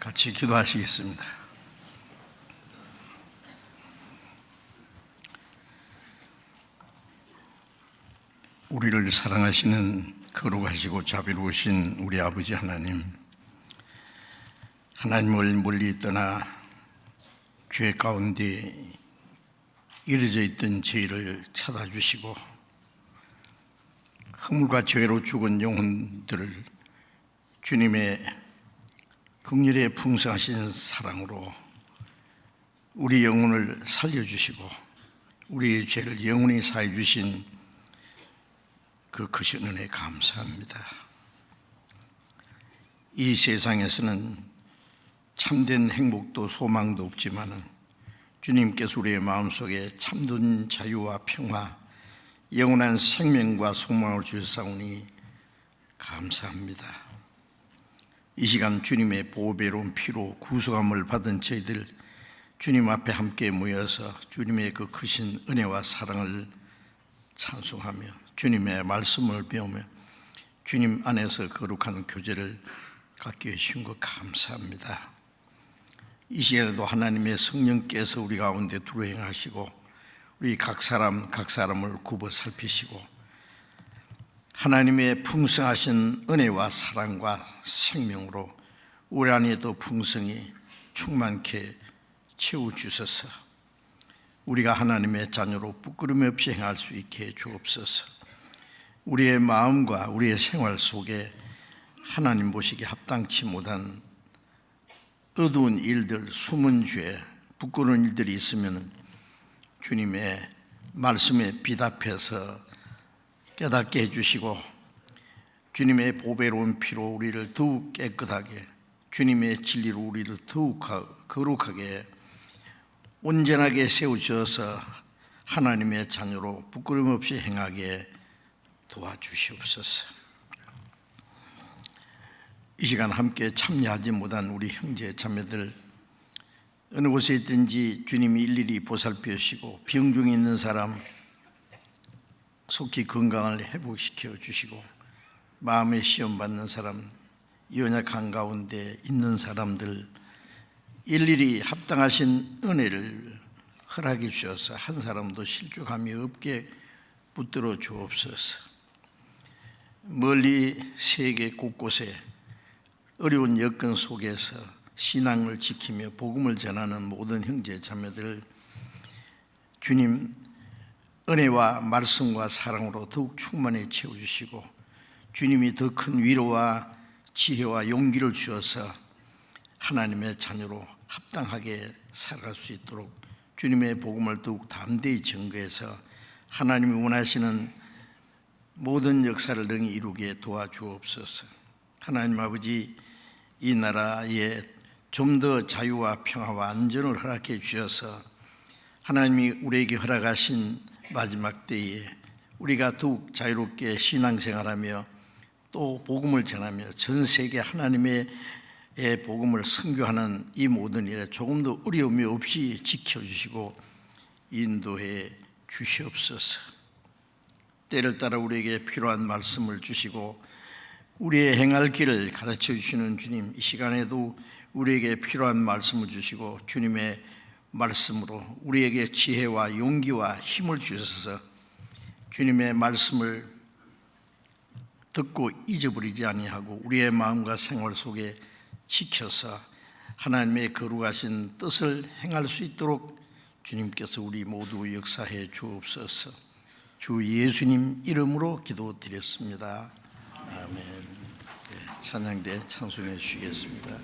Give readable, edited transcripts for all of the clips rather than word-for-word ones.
같이 기도하시겠습니다. 우리를 사랑하시는 거룩하시고 자비로우신 우리 아버지 하나님, 하나님을 멀리 떠나 죄 가운데 이르져 있던 저희를 찾아주시고 허물과 죄로 죽은 영혼들을 주님의 긍휼의 풍성하신 사랑으로 우리 영혼을 살려주시고 우리의 죄를 영원히 사해 주신 그 크신 은혜에 감사합니다. 이 세상에서는 참된 행복도 소망도 없지만 주님께서 우리의 마음속에 참된 자유와 평화, 영원한 생명과 소망을 주셨사오니 감사합니다. 이 시간 주님의 보배로운 피로 구속함을 받은 저희들 주님 앞에 함께 모여서 주님의 그 크신 은혜와 사랑을 찬송하며 주님의 말씀을 배우며 주님 안에서 거룩한 교제를 갖게 해주신 것 감사합니다. 이 시간에도 하나님의 성령께서 우리 가운데 두루행하시고 우리 각 사람을 굽어 살피시고 하나님의 풍성하신 은혜와 사랑과 생명으로 우리 안에 더 풍성히 충만케 채워주셔서 우리가 하나님의 자녀로 부끄러움 없이 행할 수 있게 해 주옵소서. 우리의 마음과 우리의 생활 속에 하나님 보시기에 합당치 못한 어두운 일들, 숨은 죄, 부끄러운 일들이 있으면 주님의 말씀에 비답해서 깨닫게 해주시고 주님의 보배로운 피로 우리를 더욱 깨끗하게 주님의 진리로 우리를 더욱 거룩하게 온전하게 세워주셔서 하나님의 자녀로 부끄러움 없이 행하게 도와주시옵소서. 이 시간 함께 참여하지 못한 우리 형제 자매들 어느 곳에 있든지 주님이 일일이 보살펴 주시고 병 중에 있는 사람 속히 건강을 회복시켜 주시고 마음의 시험 받는 사람, 연약한 가운데 있는 사람들 일일이 합당하신 은혜를 허락해 주셔서 한 사람도 실족함이 없게 붙들어 주옵소서. 멀리 세계 곳곳에 어려운 여건 속에서 신앙을 지키며 복음을 전하는 모든 형제 자매들 주님 은혜와 말씀과 사랑으로 더욱 충만히 채워주시고 주님이 더 큰 위로와 지혜와 용기를 주셔서 하나님의 자녀로 합당하게 살아갈 수 있도록 주님의 복음을 더욱 담대히 증거해서 하나님이 원하시는 모든 역사를 능히 이루게 도와주옵소서. 하나님 아버지, 이 나라에 좀 더 자유와 평화와 안전을 허락해 주셔서 하나님이 우리에게 허락하신 마지막 때에 우리가 더욱 자유롭게 신앙생활하며 또 복음을 전하며 전 세계 하나님의 복음을 선교하는 이 모든 일에 조금도 어려움이 없이 지켜주시고 인도해 주시옵소서. 때를 따라 우리에게 필요한 말씀을 주시고 우리의 행할 길을 가르쳐 주시는 주님, 이 시간에도 우리에게 필요한 말씀을 주시고 주님의 말씀으로 우리에게 지혜와 용기와 힘을 주셔서 주님의 말씀을 듣고 잊어버리지 아니하고 우리의 마음과 생활 속에 지켜서 하나님의 거룩하신 뜻을 행할 수 있도록 주님께서 우리 모두 역사해 주옵소서. 주 예수님 이름으로 기도드렸습니다. 아멘. 찬양대 찬송해 주시겠습니다.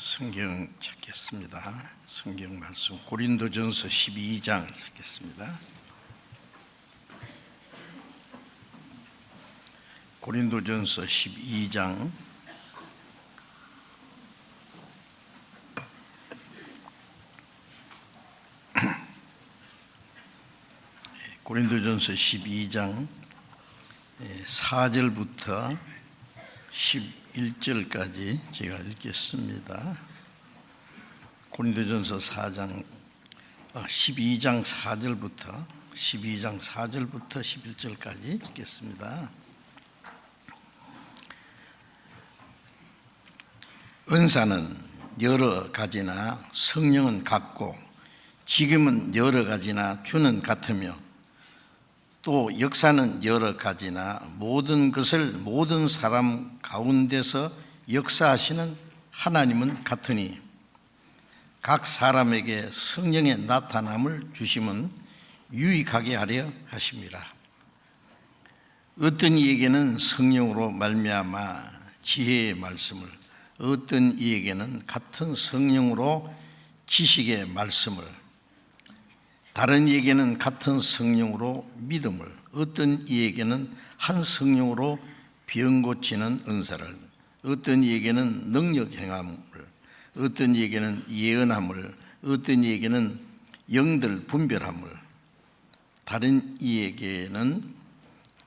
성경 찾겠습니다. 성경 말씀 고린도전서 12장 찾겠습니다. 고린도전서 12장 고린도전서 12장 4절부터 11절까지 제가 읽겠습니다. 고린도전서 12장 4절부터 11절까지 읽겠습니다. 은사는 여러 가지나 성령은 같고 지금은 여러 가지나 주는 같으며 또 역사는 여러 가지나 모든 것을 모든 사람 가운데서 역사하시는 하나님은 같으니 각 사람에게 성령의 나타남을 주심은 유익하게 하려 하심이라. 어떤 이에게는 성령으로 말미암아 지혜의 말씀을, 어떤 이에게는 같은 성령으로 지식의 말씀을, 다른 이에게는 같은 성령으로 믿음을, 어떤 이에게는 한 성령으로 병 고치는 은사를, 어떤 이에게는 능력 행함을, 어떤 이에게는 예언함을, 어떤 이에게는 영들 분별함을, 다른 이에게는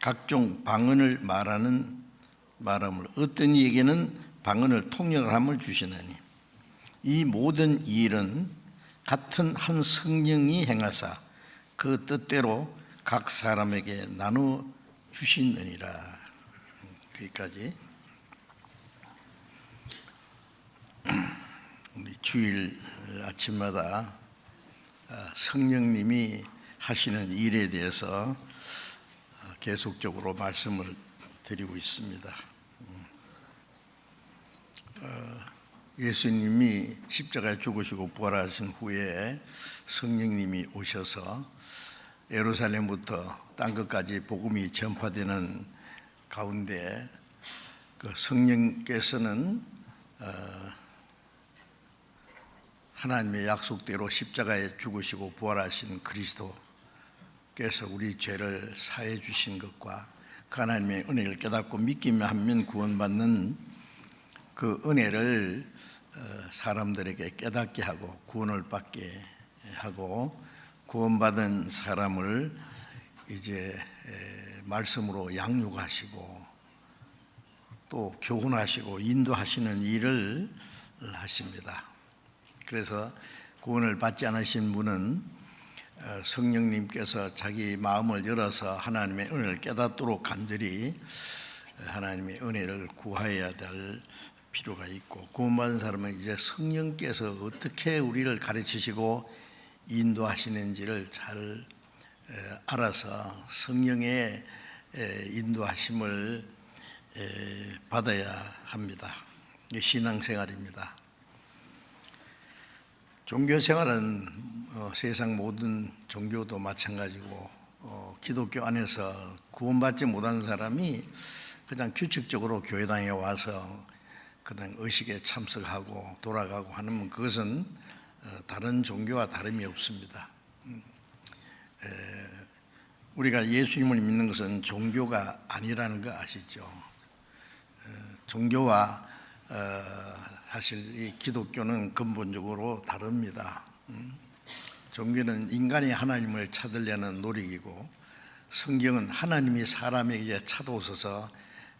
각종 방언을 말함을, 어떤 이에게는 방언을 통역함을 주시나니 이 모든 일은 같은 한 성령이 행하사 그 뜻대로 각 사람에게 나누어 주시느니라. 거기까지. 우리 주일 아침마다 성령님이 하시는 일에 대해서 계속적으로 말씀을 드리고 있습니다. 예수님이 십자가에 죽으시고 부활하신 후에 성령님이 오셔서 예루살렘부터 땅 끝까지 복음이 전파되는 가운데 그 성령께서는 하나님의 약속대로 십자가에 죽으시고 부활하신 그리스도께서 우리 죄를 사해 주신 것과 그 하나님의 은혜를 깨닫고 믿기만 하면 구원받는 그 은혜를 사람들에게 깨닫게 하고 구원을 받게 하고 구원받은 사람을 이제 말씀으로 양육하시고 또 교훈하시고 인도하시는 일을 하십니다. 그래서 구원을 받지 않으신 분은 성령님께서 자기 마음을 열어서 하나님의 은혜를 깨닫도록 간절히 하나님의 은혜를 구하여야 될 필요가 있고, 구원받은 사람은 이제 성령께서 어떻게 우리를 가르치시고 인도하시는지를 잘 알아서 성령의 인도하심을 받아야 합니다. 이게 신앙생활입니다. 종교생활은 세상 모든 종교도 마찬가지고 기독교 안에서 구원받지 못한 사람이 그냥 규칙적으로 교회당에 와서 그냥 의식에 참석하고 돌아가고 하는 그것은 다른 종교와 다름이 없습니다. 우리가 예수님을 믿는 것은 종교가 아니라는 거 아시죠? 종교와 사실 이 기독교는 근본적으로 다릅니다. 종교는 인간이 하나님을 찾으려는 노력이고, 성경은 하나님이 사람에게 찾아오셔서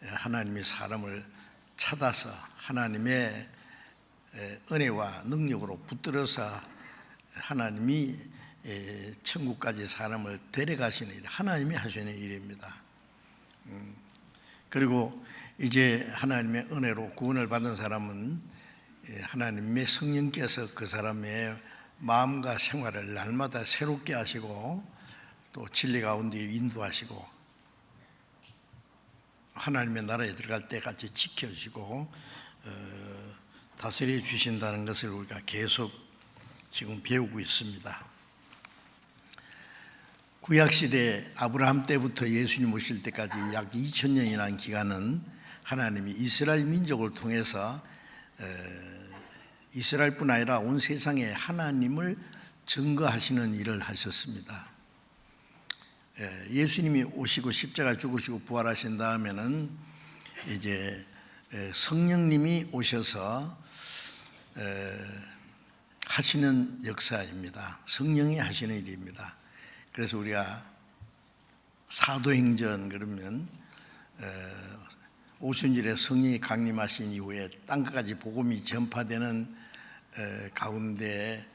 하나님이 사람을 찾아서 하나님의 은혜와 능력으로 붙들어서 하나님이 천국까지 사람을 데려가시는 일, 하나님이 하시는 일입니다. 그리고 이제 하나님의 은혜로 구원을 받은 사람은 하나님의 성령께서 그 사람의 마음과 생활을 날마다 새롭게 하시고 또 진리 가운데 인도하시고 하나님의 나라에 들어갈 때까지 지켜주시고 다스려 주신다는 것을 우리가 계속 지금 배우고 있습니다. 구약시대 아브라함 때부터 예수님 오실 때까지 약 2000년이라는 기간은 하나님이 이스라엘 민족을 통해서 이스라엘뿐 아니라 온 세상에 하나님을 증거하시는 일을 하셨습니다. 예수님이 오시고 십자가 죽으시고 부활하신 다음에는 이제 성령님이 오셔서 하시는 역사입니다. 성령이 하시는 일입니다. 그래서 우리가 사도행전 그러면 오순절에 성령이 강림하신 이후에 땅끝까지 복음이 전파되는 가운데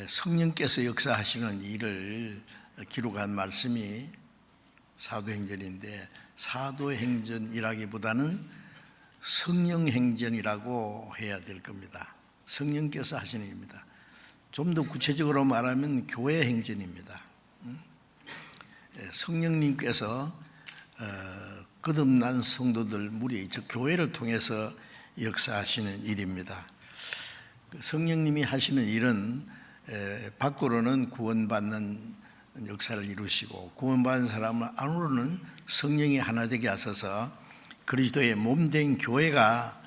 성령께서 역사하시는 일을 기록한 말씀이 사도행전인데, 사도행전이라기보다는 성령행전이라고 해야 될 겁니다. 성령께서 하시는 일입니다. 좀 더 구체적으로 말하면 교회 행전입니다. 성령님께서 거듭난 성도들 무리, 즉 교회를 통해서 역사하시는 일입니다. 성령님이 하시는 일은 밖으로는 구원받는 역사를 이루시고, 구원받은 사람 안으로는 성령이 하나 되게 하셔서 그리스도의 몸된 교회가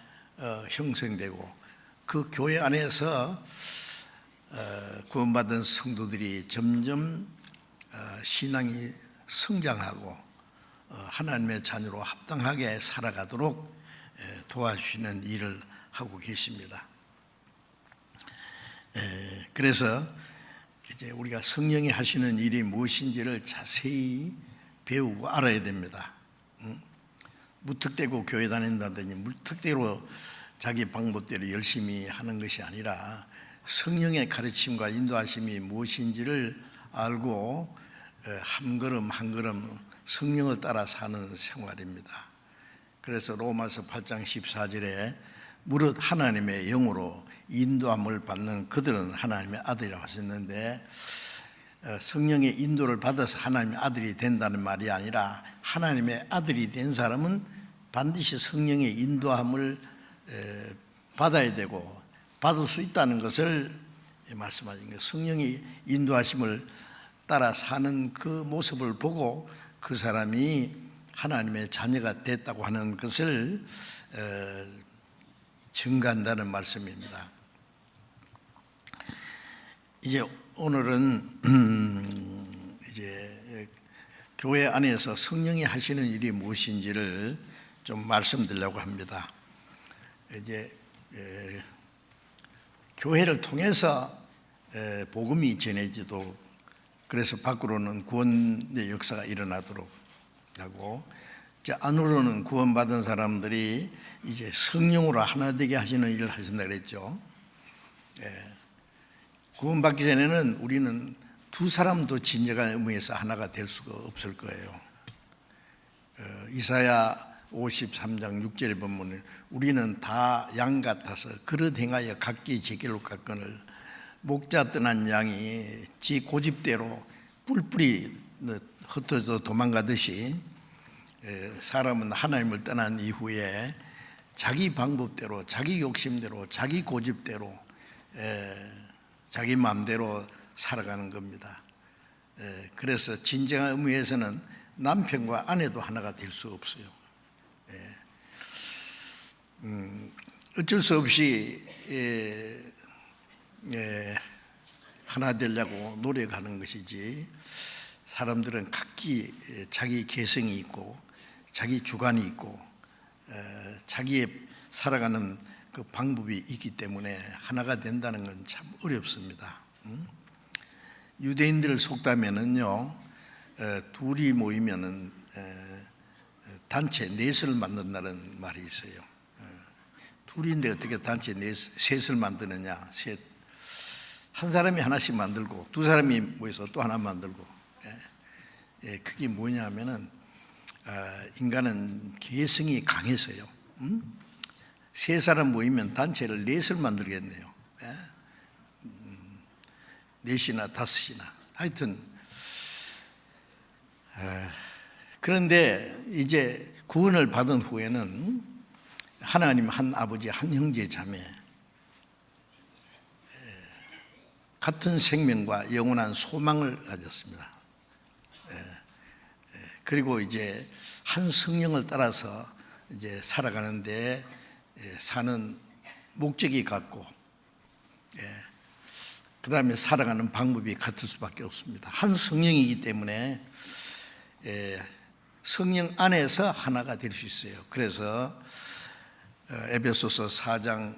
형성되고, 그 교회 안에서 구원받은 성도들이 점점 신앙이 성장하고 하나님의 자녀로 합당하게 살아가도록 도와주시는 일을 하고 계십니다. 그래서 이제 우리가 성령이 하시는 일이 무엇인지를 자세히 배우고 알아야 됩니다. 무턱대고 교회 다닌다더니 무턱대로 자기 방법대로 열심히 하는 것이 아니라 성령의 가르침과 인도하심이 무엇인지를 알고 한 걸음 한 걸음 성령을 따라 사는 생활입니다. 그래서 로마서 8장 14절에 무릇 하나님의 영으로 인도함을 받는 그들은 하나님의 아들이라고 하셨는데, 성령의 인도를 받아서 하나님의 아들이 된다는 말이 아니라 하나님의 아들이 된 사람은 반드시 성령의 인도함을 받아야 되고 받을 수 있다는 것을 말씀하신 거예요. 성령이 인도하심을 따라 사는 그 모습을 보고 그 사람이 하나님의 자녀가 됐다고 하는 것을 증거한다는 말씀입니다. 이제 오늘은 이제 교회 안에서 성령이 하시는 일이 무엇인지를 좀 말씀드리려고 합니다. 이제 교회를 통해서 복음이 전해지도록, 그래서 밖으로는 구원의 역사가 일어나도록 하고, 이제 안으로는 구원받은 사람들이 이제 성령으로 하나 되게 하시는 일을 하신다 그랬죠. 구원받기 전에는 우리는 두 사람도 진정한 의미에서 하나가 될 수가 없을 거예요. 이사야 53장 6절에 보면 우리는 다 양 같아서 그릇 행하여 각기 제 길로 갔거늘 목자 떠난 양이 지 고집대로 뿔뿔이 흩어져 도망가듯이 사람은 하나님을 떠난 이후에 자기 방법대로, 자기 욕심대로, 자기 고집대로, 자기 마음대로 살아가는 겁니다. 그래서 진정한 의미에서는 남편과 아내도 하나가 될 수 없어요. 어쩔 수 없이 하나 되려고 노력하는 것이지, 사람들은 각기 자기 개성이 있고 자기 주관이 있고 자기의 살아가는 그 방법이 있기 때문에 하나가 된다는 건 참 어렵습니다. 유대인들을 속담에는요, 둘이 모이면은 단체 넷을 만든다는 말이 있어요. 둘인데 어떻게 단체 셋을 만드느냐? 셋. 한 사람이 하나씩 만들고 두 사람이 모여서 또 하나 만들고. 그게 뭐냐면은 인간은 개성이 강해서요. 세 사람 모이면 단체를 넷을 만들겠네요. 넷이나 다섯이나 하여튼. 그런데 이제 구원을 받은 후에는 하나님 한 아버지 한 형제 자매, 같은 생명과 영원한 소망을 가졌습니다. 그리고 이제 한 성령을 따라서 이제 살아가는데 사는 목적이 같고 그 다음에 살아가는 방법이 같을 수밖에 없습니다. 한 성령이기 때문에 성령 안에서 하나가 될 수 있어요. 그래서 에베소서 4장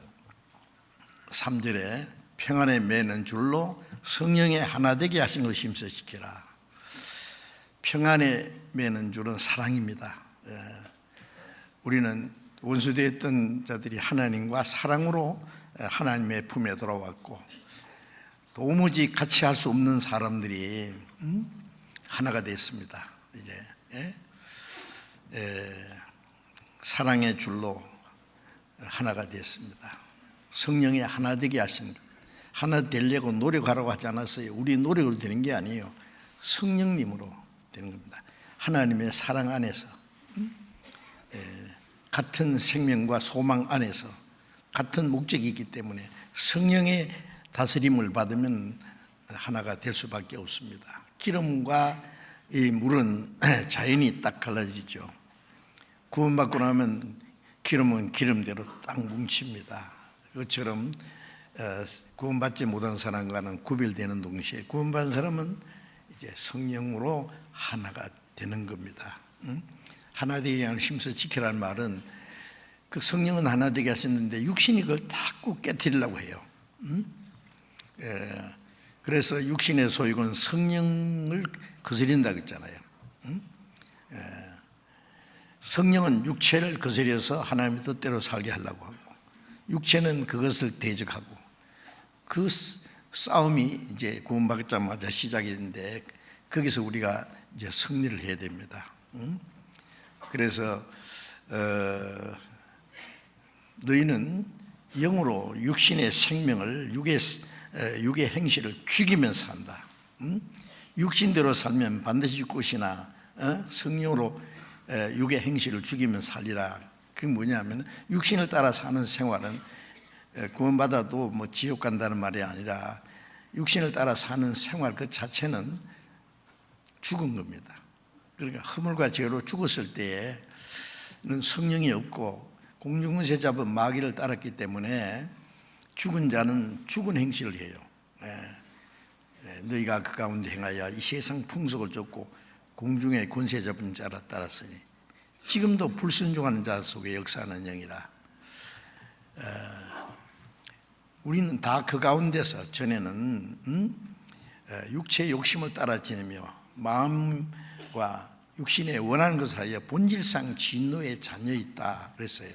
3절에 평안에 매는 줄로 성령의 하나 되게 하신 것을 힘써 지켜라. 평안에 매는 줄은 사랑입니다. 우리는 원수되었던 자들이 하나님과 사랑으로 하나님의 품에 돌아왔고, 도무지 같이 할 수 없는 사람들이 하나가 됐습니다. 이제 사랑의 줄로 하나가 됐습니다. 성령의 하나 되게 하신 것. 하나 되려고 노력하라고 하지 않았어요. 우리 노력으로 되는 게 아니에요. 성령님으로 되는 겁니다. 하나님의 사랑 안에서, 같은 생명과 소망 안에서 같은 목적이 있기 때문에 성령의 다스림을 받으면 하나가 될 수밖에 없습니다. 기름과 이 물은 자연히 딱 갈라지죠. 구원받고 나면 기름은 기름대로 딱 뭉칩니다. 그것처럼 구원받지 못한 사람과는 구별되는 동시에 구원받은 사람은 이제 성령으로 하나가 되는 겁니다. 하나 되게 하는 힘써 지키라는 말은, 그 성령은 하나 되게 하셨는데 육신이 그걸 자꾸 깨트리려고 해요. 그래서 육신의 소욕은 성령을 거스린다 그랬잖아요. 성령은 육체를 거스려서 하나님의 뜻대로 살게 하려고 하고, 육체는 그것을 대적하고, 그 싸움이 이제 구원받자마자 시작인데 거기서 우리가 이제 승리를 해야 됩니다. 그래서 너희는 영으로 육신의 생명을 육의 행실을 죽이면서 산다. 육신대로 살면 반드시 죽을 것이나 성령으로 육의 행실을 죽이면서 살리라. 그게 뭐냐면 육신을 따라 사는 생활은 구원받아도 뭐 지옥 간다는 말이 아니라 육신을 따라 사는 생활 그 자체는 죽은 겁니다. 그러니까 허물과 죄로 죽었을 때에는 성령이 없고 공중권세 잡은 마귀를 따랐기 때문에 죽은 자는 죽은 행실을 해요. 너희가 그 가운데 행하여 이 세상 풍속을 쫓고 공중의 권세 잡은 자라 따랐으니 지금도 불순종하는 자 속에 역사하는 영이라. 우리는 다 그 가운데서 전에는 육체의 욕심을 따라 지내며 마음과 육신에 원하는 것을 하여 본질상 진노의 자녀있다 그랬어요.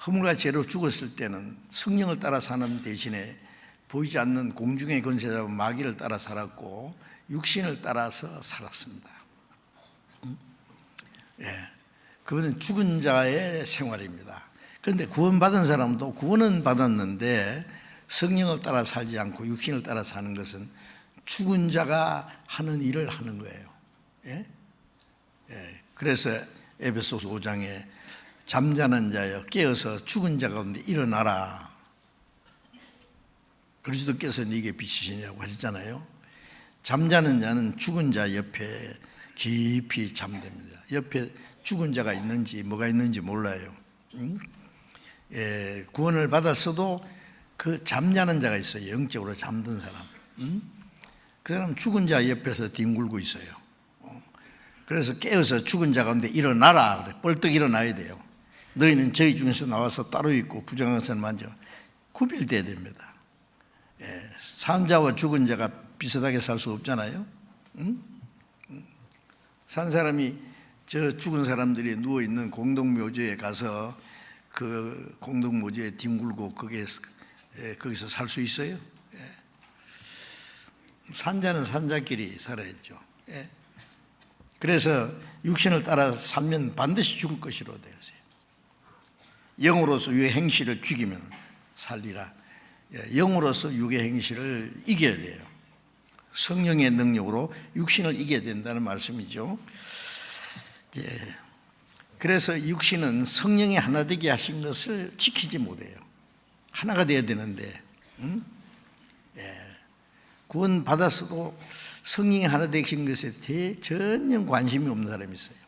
허물과 죄로 죽었을 때는 성령을 따라 사는 대신에 보이지 않는 공중의 권세 잡은 마귀를 따라 살았고 육신을 따라서 살았습니다. 그거는 죽은 자의 생활입니다. 그런데 구원받은 사람도 구원은 받았는데 성령을 따라 살지 않고 육신을 따라 사는 것은 죽은 자가 하는 일을 하는 거예요. 그래서 에베소서 5장에 잠자는 자여 깨어서 죽은 자 가운데 일어나라. 그리스도께서 네게 빛이시냐고 하셨잖아요. 잠자는 자는 죽은 자 옆에 깊이 잠듭니다. 옆에 죽은 자가 있는지 뭐가 있는지 몰라요. 구원을 받았어도 그 잠자는 자가 있어요. 영적으로 잠든 사람. 그 사람 죽은 자 옆에서 뒹굴고 있어요. 그래서 깨어서 죽은 자 가운데 일어나라 그래. 벌떡 일어나야 돼요. 너희는 저희 중에서 나와서 따로 있고 부정한 것을 만져. 구별돼야 됩니다. 산 자와 죽은 자가 비슷하게 살 수 없잖아요. 산 사람이 저 죽은 사람들이 누워있는 공동묘지에 가서 그 공동묘지에 뒹굴고 거기서 살 수 있어요? 산자는 산자끼리 살아야죠. 그래서 육신을 따라 살면 반드시 죽을 것이로 되었어요. 영으로서 육의 행실을 죽이면 살리라. 영으로서 육의 행실을 이겨야 돼요. 성령의 능력으로 육신을 이겨야 된다는 말씀이죠. 그래서 육신은 성령이 하나 되게 하신 것을 지키지 못해요. 하나가 돼야 되는데 구원 받았어도 성령이 하나 되신 것에 대해 전혀 관심이 없는 사람이 있어요.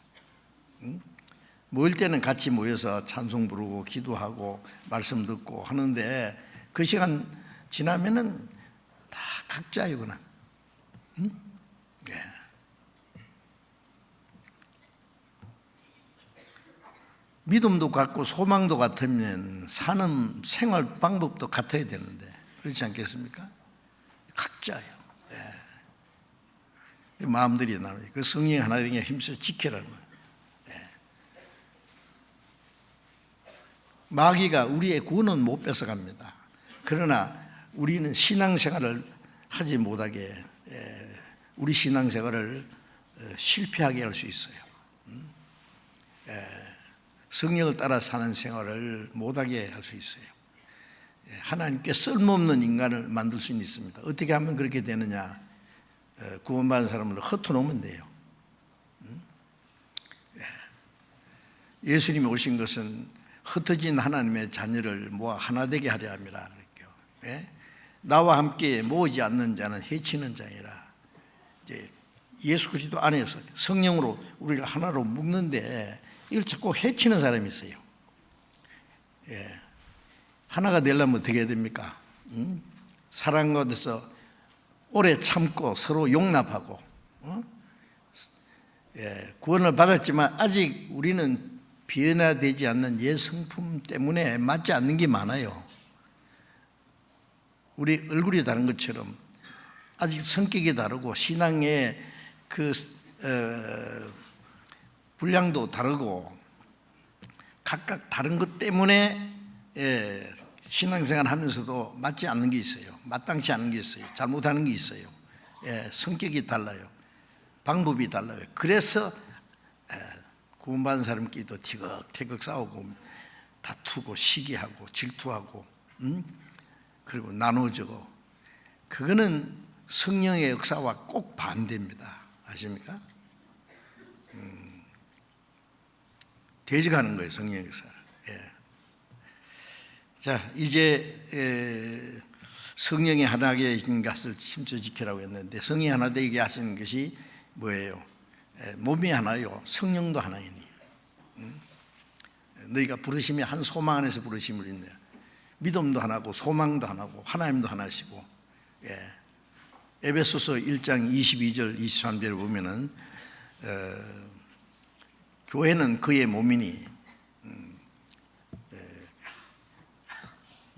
모일 때는 같이 모여서 찬송 부르고 기도하고 말씀 듣고 하는데 그 시간 지나면은 다 각자예요, 그냥. 응? 예. 믿음도 같고 소망도 같으면 사는 생활 방법도 같아야 되는데 그렇지 않겠습니까? 각자예요. 예. 마음들이 나눠요. 그 성령 하나 되게 힘써 지키라는 거예요. 예. 마귀가 우리의 구원은 못 뺏어갑니다. 그러나 우리는 신앙생활을 하지 못하게, 우리 신앙생활을 실패하게 할 수 있어요. 성령을 따라 사는 생활을 못하게 할 수 있어요. 하나님께 쓸모없는 인간을 만들 수는 있습니다. 어떻게 하면 그렇게 되느냐? 구원받은 사람을 흩어놓으면 돼요. 예수님이 오신 것은 흩어진 하나님의 자녀를 모아 하나 되게 하려 함이라 그랬죠. 나와 함께 모으지 않는 자는 해치는 자이라. 예수 그리스도 안에서 성령으로 우리를 하나로 묶는데 이걸 자꾸 해치는 사람이 있어요. 하나가 되려면 어떻게 해야 됩니까? 사랑 가운데서 오래 참고 서로 용납하고, 구원을 받았지만 아직 우리는 변화되지 않는 옛 성품 때문에 맞지 않는 게 많아요. 우리 얼굴이 다른 것처럼 아직 성격이 다르고 신앙의 그 분량도 다르고 각각 다른 것 때문에 신앙생활 하면서도 맞지 않는 게 있어요. 마땅치 않은 게 있어요. 잘못하는 게 있어요. 성격이 달라요. 방법이 달라요. 그래서 구원받은 사람끼리도 티격태격 싸우고 다투고 시기하고 질투하고 그리고 나눠주고, 그거는 성령의 역사와 꼭 반대입니다. 아십니까? 대적하는 거예요, 성령의 역사를. 자, 이제 성령이 하나 되신 것을 힘써 지키라고 했는데, 성령이 하나 되게 하시는 것이 뭐예요? 몸이 하나요, 성령도 하나이니. 너희가 부르심이 한 소망 안에서 부르심을 있네요. 믿음도 하나고 소망도 하나고 하나님도 하나시고. 에베소서 1장 22절 23절을 보면은 교회는 그의 몸이니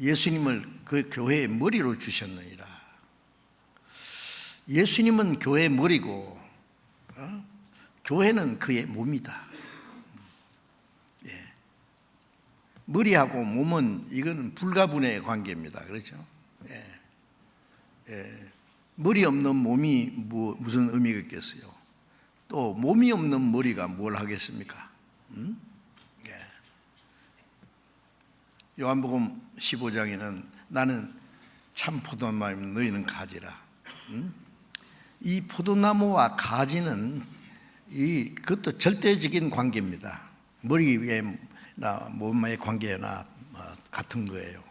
예수님을 그 교회의 머리로 주셨느니라. 예수님은 교회의 머리고 교회는 그의 몸이다. 머리하고 몸은 이건 불가분의 관계입니다. 그렇죠? 머리 없는 몸이 무슨 의미가 있겠어요? 또 몸이 없는 머리가 뭘 하겠습니까? 요한복음 15장에는 나는 참 포도나무이면 너희는 가지라. 이 포도나무와 가지는 그것도 절대적인 관계입니다. 머리 위에나 몸의 관계나 같은 거예요.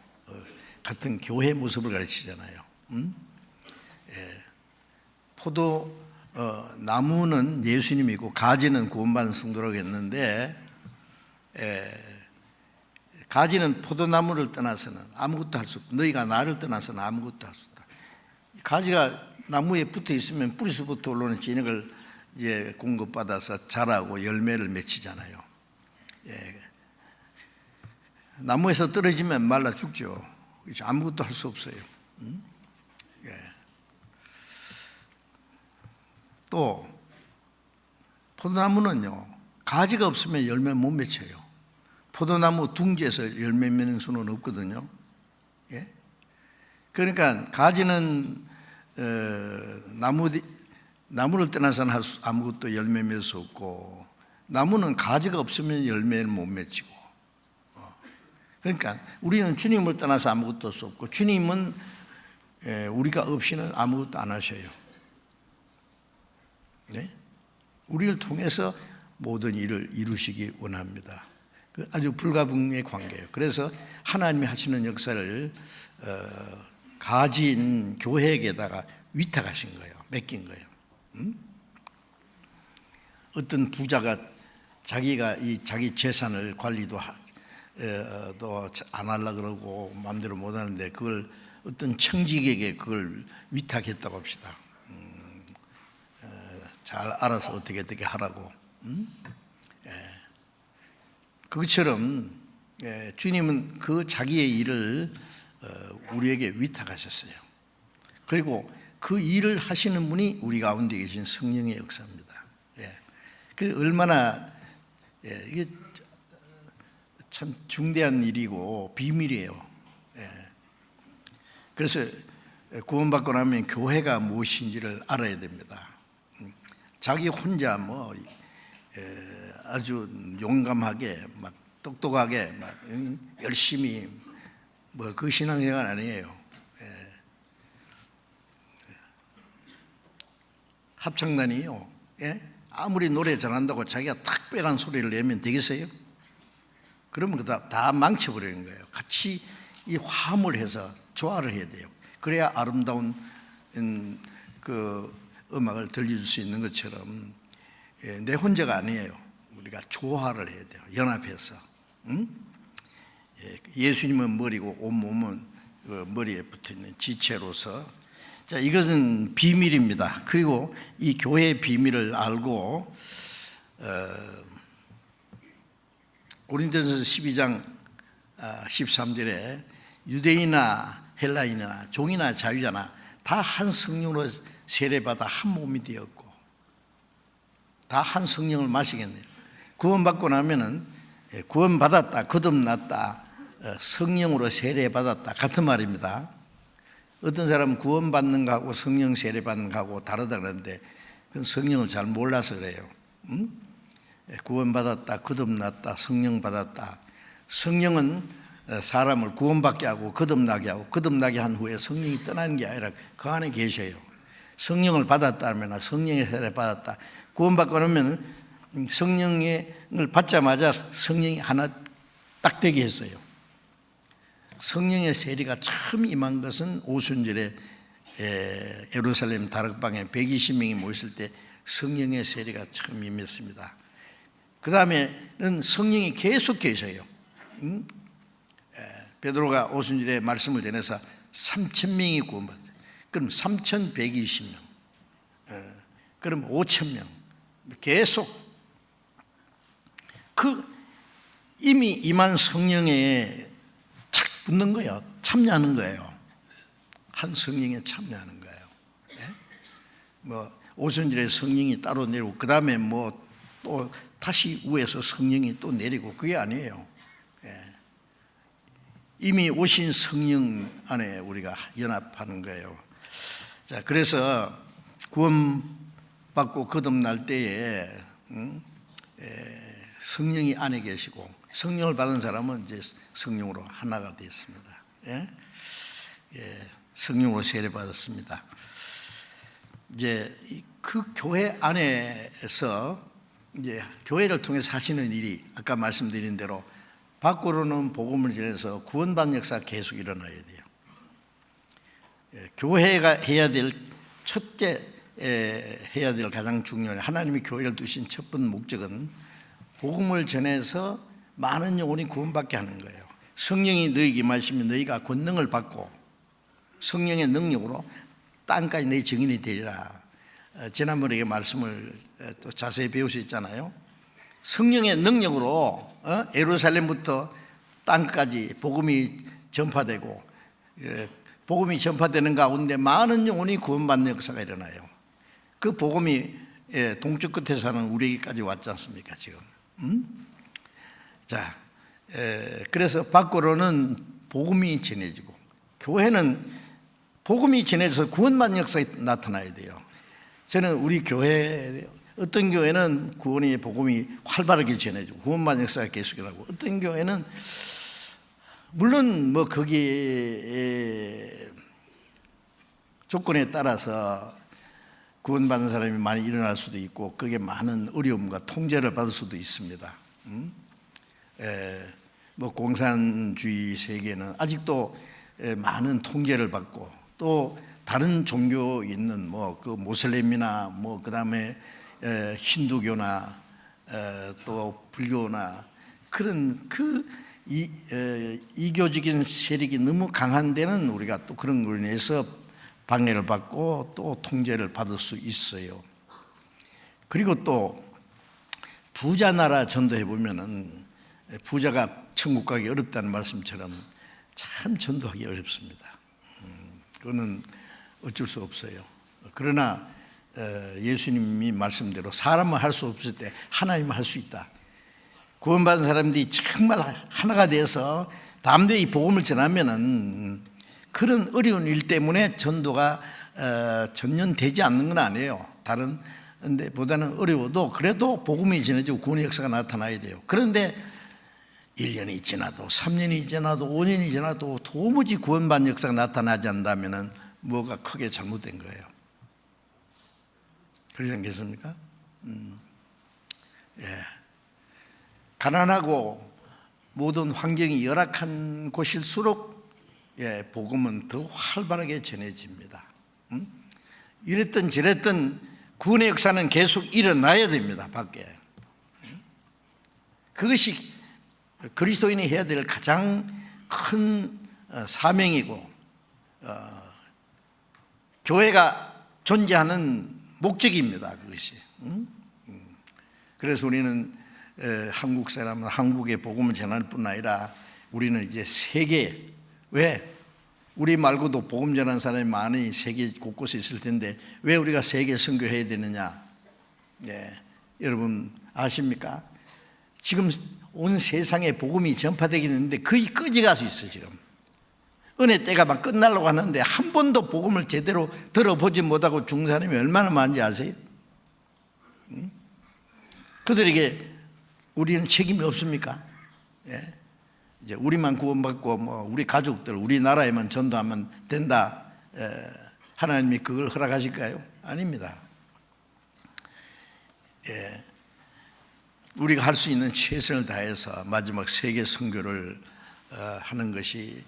같은 교회 모습을 가르치잖아요. 나무는 예수님이고 가지는 구원받은 성도라고 했는데, 가지는 포도나무를 떠나서는 아무것도 할 수 없다. 너희가 나를 떠나서는 아무것도 할 수 없다. 가지가 나무에 붙어 있으면 뿌리서부터 올라오는 진액을 이제 공급받아서 자라고 열매를 맺히잖아요. 나무에서 떨어지면 말라 죽죠. 아무것도 할 수 없어요. 또 포도나무는요, 가지가 없으면 열매 못 맺혀요. 포도나무 둥지에서 열매 맺는 수는 없거든요. 그러니까 가지는 나무를 떠나서는 아무것도 열매 맺을 수 없고, 나무는 가지가 없으면 열매를 못 맺히고. 그러니까 우리는 주님을 떠나서 아무것도 할 수 없고, 주님은 우리가 없이는 아무것도 안 하셔요. 우리를 통해서 모든 일을 이루시기 원합니다. 아주 불가분의 관계예요. 그래서 하나님이 하시는 역사를 가진 교회에게다가 위탁하신 거예요. 맡긴 거예요. 어떤 부자가 자기가 자기 재산을 관리도 또 안 하려 그러고 마음대로 못 하는데 그걸 어떤 청직에게 그걸 위탁했다고 합시다. 잘 알아서 어떻게 하라고. 그것처럼 주님은 그 자기의 일을 우리에게 위탁하셨어요. 그리고 그 일을 하시는 분이 우리 가운데 계신 성령의 역사입니다. 그 얼마나 이게 참 중대한 일이고 비밀이에요. 그래서 구원받고 나면 교회가 무엇인지를 알아야 됩니다. 자기 혼자 뭐 아주 용감하게 막 똑똑하게 막 열심히 뭐 그 신앙생활 아니에요. 합창단이요. 아무리 노래 잘한다고 자기가 특별한 소리를 내면 되겠어요? 그러면 다 망쳐버리는 거예요. 같이 이 화음을 해서 조화를 해야 돼요. 그래야 아름다운 그 음악을 들려줄 수 있는 것처럼 내 혼자가 아니에요. 우리가 조화를 해야 돼요. 연합해서. 예수님은 머리고 온몸은 그 머리에 붙어있는 지체로서. 자, 이것은 비밀입니다. 그리고 이 교회의 비밀을 알고 고린도전서 12장 13절에 유대인이나 헬라인이나 종이나 자유자나 다 한 성령으로 세례받아 한 몸이 되었고 다 한 성령을 마시겠네요. 구원받고 나면은 구원받았다, 거듭났다, 성령으로 세례받았다 같은 말입니다. 어떤 사람은 구원받는 거하고 성령 세례받는 거하고 다르다 그러는데 그건 성령을 잘 몰라서 그래요. 구원받았다, 거듭났다, 성령 받았다. 성령은 사람을 구원받게 하고 거듭나게 하고 거듭나게 한 후에 성령이 떠나는 게 아니라 그 안에 계셔요. 성령을 받았다면 성령의 세례 받았다. 구원받고 나면 성령을 받자마자 성령이 하나 딱 되게 했어요. 성령의 세례가 처음 임한 것은 오순절에 예루살렘 다락방에 120명이 모였을 때 성령의 세례가 처음 임했습니다. 그 다음에는 성령이 계속 계셔요. 베드로가 오순절에 말씀을 전해서 3,000명이 구원받았어요. 그럼 3,120명, 그럼 5,000명 계속 그 이미 임한 성령에 착 붙는 거예요. 참여하는 거예요. 한 성령에 참여하는 거예요. 뭐 오순절에 성령이 따로 내리고 그 다음에 뭐 또 다시 위에서 성령이 또 내리고 그게 아니에요. 이미 오신 성령 안에 우리가 연합하는 거예요. 자, 그래서 구원받고 거듭날 때에 성령이 안에 계시고 성령을 받은 사람은 이제 성령으로 하나가 되었습니다. 성령으로 세례받았습니다. 이제 그 교회 안에서 이제 교회를 통해서 하시는 일이 아까 말씀드린 대로 밖으로는 복음을 전해서 구원받는 역사가 계속 일어나야 돼요. 교회가 해야 될 첫째 해야 될 가장 중요한 하나님이 교회를 두신 첫 번째 목적은 복음을 전해서 많은 영혼이 구원받게 하는 거예요. 성령이 너희에게 임하시면 너희가 권능을 받고 성령의 능력으로 땅까지 내 증인이 되리라. 지난번에 말씀을 또 자세히 배우셨잖아요. 성령의 능력으로 예루살렘부터 땅까지 복음이 전파되고 복음이 전파되는 가운데 많은 영혼이 구원받는 역사가 일어나요. 그 복음이 동쪽 끝에 사는 우리에게까지 왔지 않습니까 지금? 자, 그래서 밖으로는 복음이 전해지고 교회는 복음이 전해져서 구원받는 역사가 나타나야 돼요. 저는 우리 교회 어떤 교회는 구원의 복음이 활발하게 전해지고 구원받는 역사가 계속 일어나고 어떤 교회는 물론 뭐 거기에 조건에 따라서 구원받는 사람이 많이 일어날 수도 있고 그게 많은 어려움과 통제를 받을 수도 있습니다. 뭐 공산주의 세계는 아직도 많은 통제를 받고 또 다른 종교 있는 뭐 그 모슬렘이나 뭐 그다음에 힌두교나 또 불교나 그런 그 이교적인 세력이 너무 강한 데는 우리가 또 그런 걸로 인해서 방해를 받고 또 통제를 받을 수 있어요. 그리고 또 부자 나라 전도해 보면은 부자가 천국 가기 어렵다는 말씀처럼 참 전도하기 어렵습니다. 그거는 어쩔 수 없어요. 그러나 예수님이 말씀대로 사람은 할 수 없을 때 하나님은 할 수 있다. 구원받은 사람들이 정말 하나가 되어서 담대히 복음을 전하면은 그런 어려운 일 때문에 전도가 전년되지 않는 건 아니에요. 다른 근데 보다는 어려워도 그래도 복음이 전해지고 구원의 역사가 나타나야 돼요. 그런데 1년이 지나도 3년이 지나도 5년이 지나도 도무지 구원받는 역사가 나타나지 않는다면 뭐가 크게 잘못된 거예요. 그러지 않겠습니까? 예. 가난하고 모든 환경이 열악한 곳일수록 복음은 더 활발하게 전해집니다. 이랬든 저랬든 구원의 역사는 계속 일어나야 됩니다. 밖에. 그것이 그리스도인이 해야 될 가장 큰 사명이고 교회가 존재하는 목적입니다. 그것이. 그래서 우리는 한국 사람은 한국의 복음을 전할 뿐 아니라 우리는 이제 세계, 왜? 우리 말고도 복음 전하는 사람이 많이 세계 곳곳에 있을 텐데 왜 우리가 세계 선교해야 되느냐? 여러분 아십니까? 지금 온 세상에 복음이 전파되겠는데 거의 꺼져갈 수 있어요. 지금 은혜 때가 막 끝나려고 하는데 한 번도 복음을 제대로 들어보지 못하고 죽는 사람이 얼마나 많은지 아세요? 그들에게 우리는 책임이 없습니까? 이제 우리만 구원받고 뭐 우리 가족들, 우리 나라에만 전도하면 된다. 하나님이 그걸 허락하실까요? 아닙니다. 우리가 할 수 있는 최선을 다해서 마지막 세계 선교를 하는 것이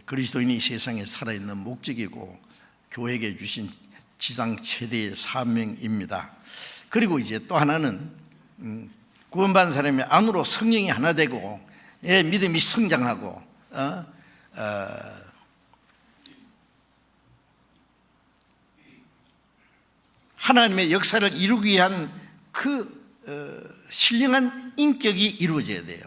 그리스도인이 세상에 살아있는 목적이고 교회에게 주신 지상 최대의 사명입니다. 그리고 이제 또 하나는 구원받은 사람이 안으로 성령이 하나 되고 믿음이 성장하고 하나님의 역사를 이루기 위한 그 신령한 인격이 이루어져야 돼요.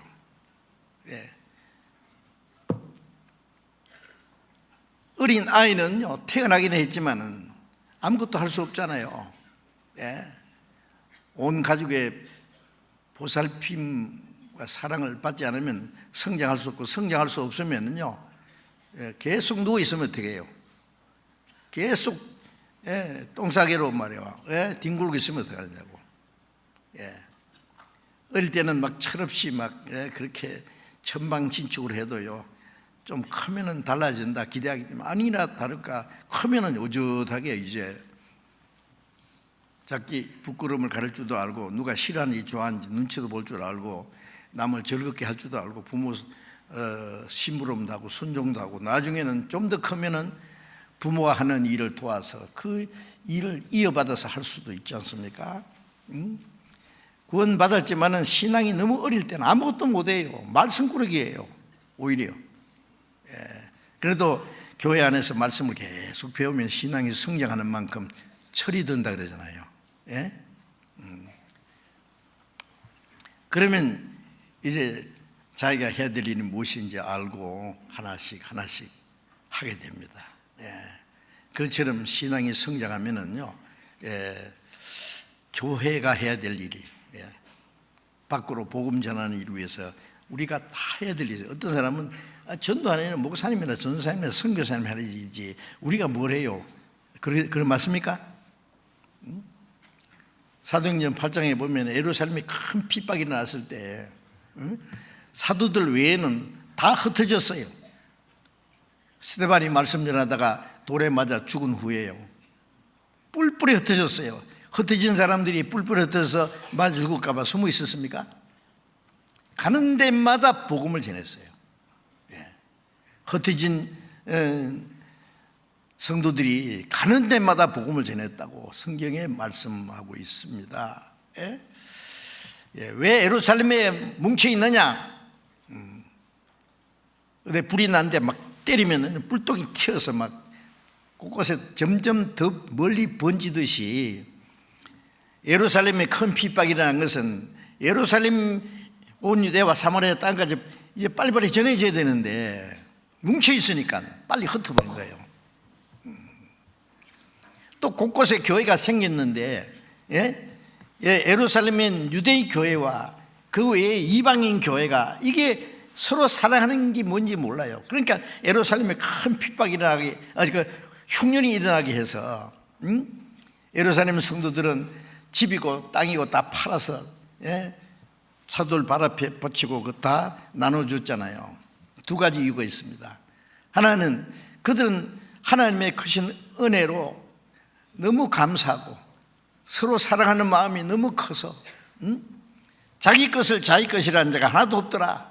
어린 아이는요 태어나기는 했지만은 아무것도 할 수 없잖아요. 온 가족의 보살핌과 사랑을 받지 않으면 성장할 수 없고 성장할 수 없으면은요 계속 누워 있으면 어떻게 해요? 계속 똥싸개로 말이야 뒹굴고 있으면 어떻게 하냐고. 어릴 때는 막 철없이 막 그렇게 천방진축을 해도요 좀 크면은 달라진다 기대하기 때문에 아니나 다를까 크면은 오젓하게 이제 자기 부끄러움을 가릴 줄도 알고 누가 싫어하는지 좋아하는지 눈치도 볼 줄 알고 남을 즐겁게 할 줄도 알고 부모 심부름도 하고 순종도 하고 나중에는 좀 더 크면은 부모가 하는 일을 도와서 그 일을 이어받아서 할 수도 있지 않습니까? 구원받았지만은 신앙이 너무 어릴 때는 아무것도 못해요. 말씀꾸러기예요 오히려. 그래도 교회 안에서 말씀을 계속 배우면 신앙이 성장하는 만큼 철이 든다 그러잖아요. 그러면 이제 자기가 해야 될 일이 무엇인지 알고 하나씩 하게 됩니다. 그처럼 신앙이 성장하면은요 교회가 해야 될 일이 밖으로 복음 전하는 일을 위해서 우리가 다 해야 될 일이 어떤 사람은 전도하는 목사님이나 전도사님이나 선교사님 하는 일이지 우리가 뭘 해요? 그런 맞습니까? 사도행전 8장에 보면 예루살렘에 큰 핍박이 일어났을 때 사도들 외에는 다 흩어졌어요. 스데반이 말씀 전하다가 돌에 맞아 죽은 후에요 뿔뿔이 흩어졌어요. 흩어진 사람들이 뿔뿔이 흩어져서 맞아 죽을까 봐 숨어 있었습니까? 가는 데마다 복음을 전했어요. 흩어진 성도들이 가는 데마다 복음을 전했다고 성경에 말씀하고 있습니다. 왜 예루살렘에 뭉쳐 있느냐? 근데 불이 나는데 막 때리면 불똥이 튀어서 막 곳곳에 점점 더 멀리 번지듯이 예루살렘에 큰 핍박이 일어난 것은 예루살렘 온 유대와 사마리아 땅까지 이제 빨리빨리 전해져야 되는데 뭉쳐 있으니까 빨리 흩어버린 거예요. 또 곳곳에 교회가 생겼는데 예루살렘엔 유대인 교회와 그 외에 이방인 교회가 이게 서로 사랑하는 게 뭔지 몰라요. 그러니까 예루살렘에 큰 핍박이 일어나게, 흉년이 일어나게 해서 예루살렘 성도들은 집이고 땅이고 다 팔아서 사도들 발 앞에 붙이고 그 다 나눠줬잖아요. 두 가지 이유가 있습니다. 하나는 그들은 하나님의 크신 은혜로 너무 감사하고 서로 사랑하는 마음이 너무 커서 자기 것을 자기 것이라는 자가 하나도 없더라.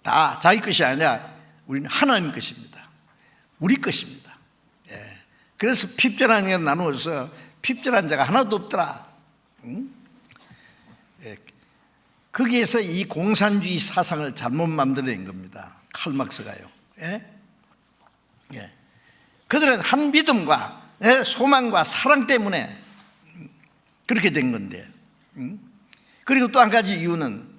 다 자기 것이 아니라 우리는 하나님 것입니다. 우리 것입니다. 그래서 핍절한 게 나누어서 핍절한 자가 하나도 없더라. 거기에서 이 공산주의 사상을 잘못 만들어낸 겁니다. 칼막스가요. 그들은 한 믿음과 소망과 사랑 때문에 그렇게 된 건데, 그리고 또 한 가지 이유는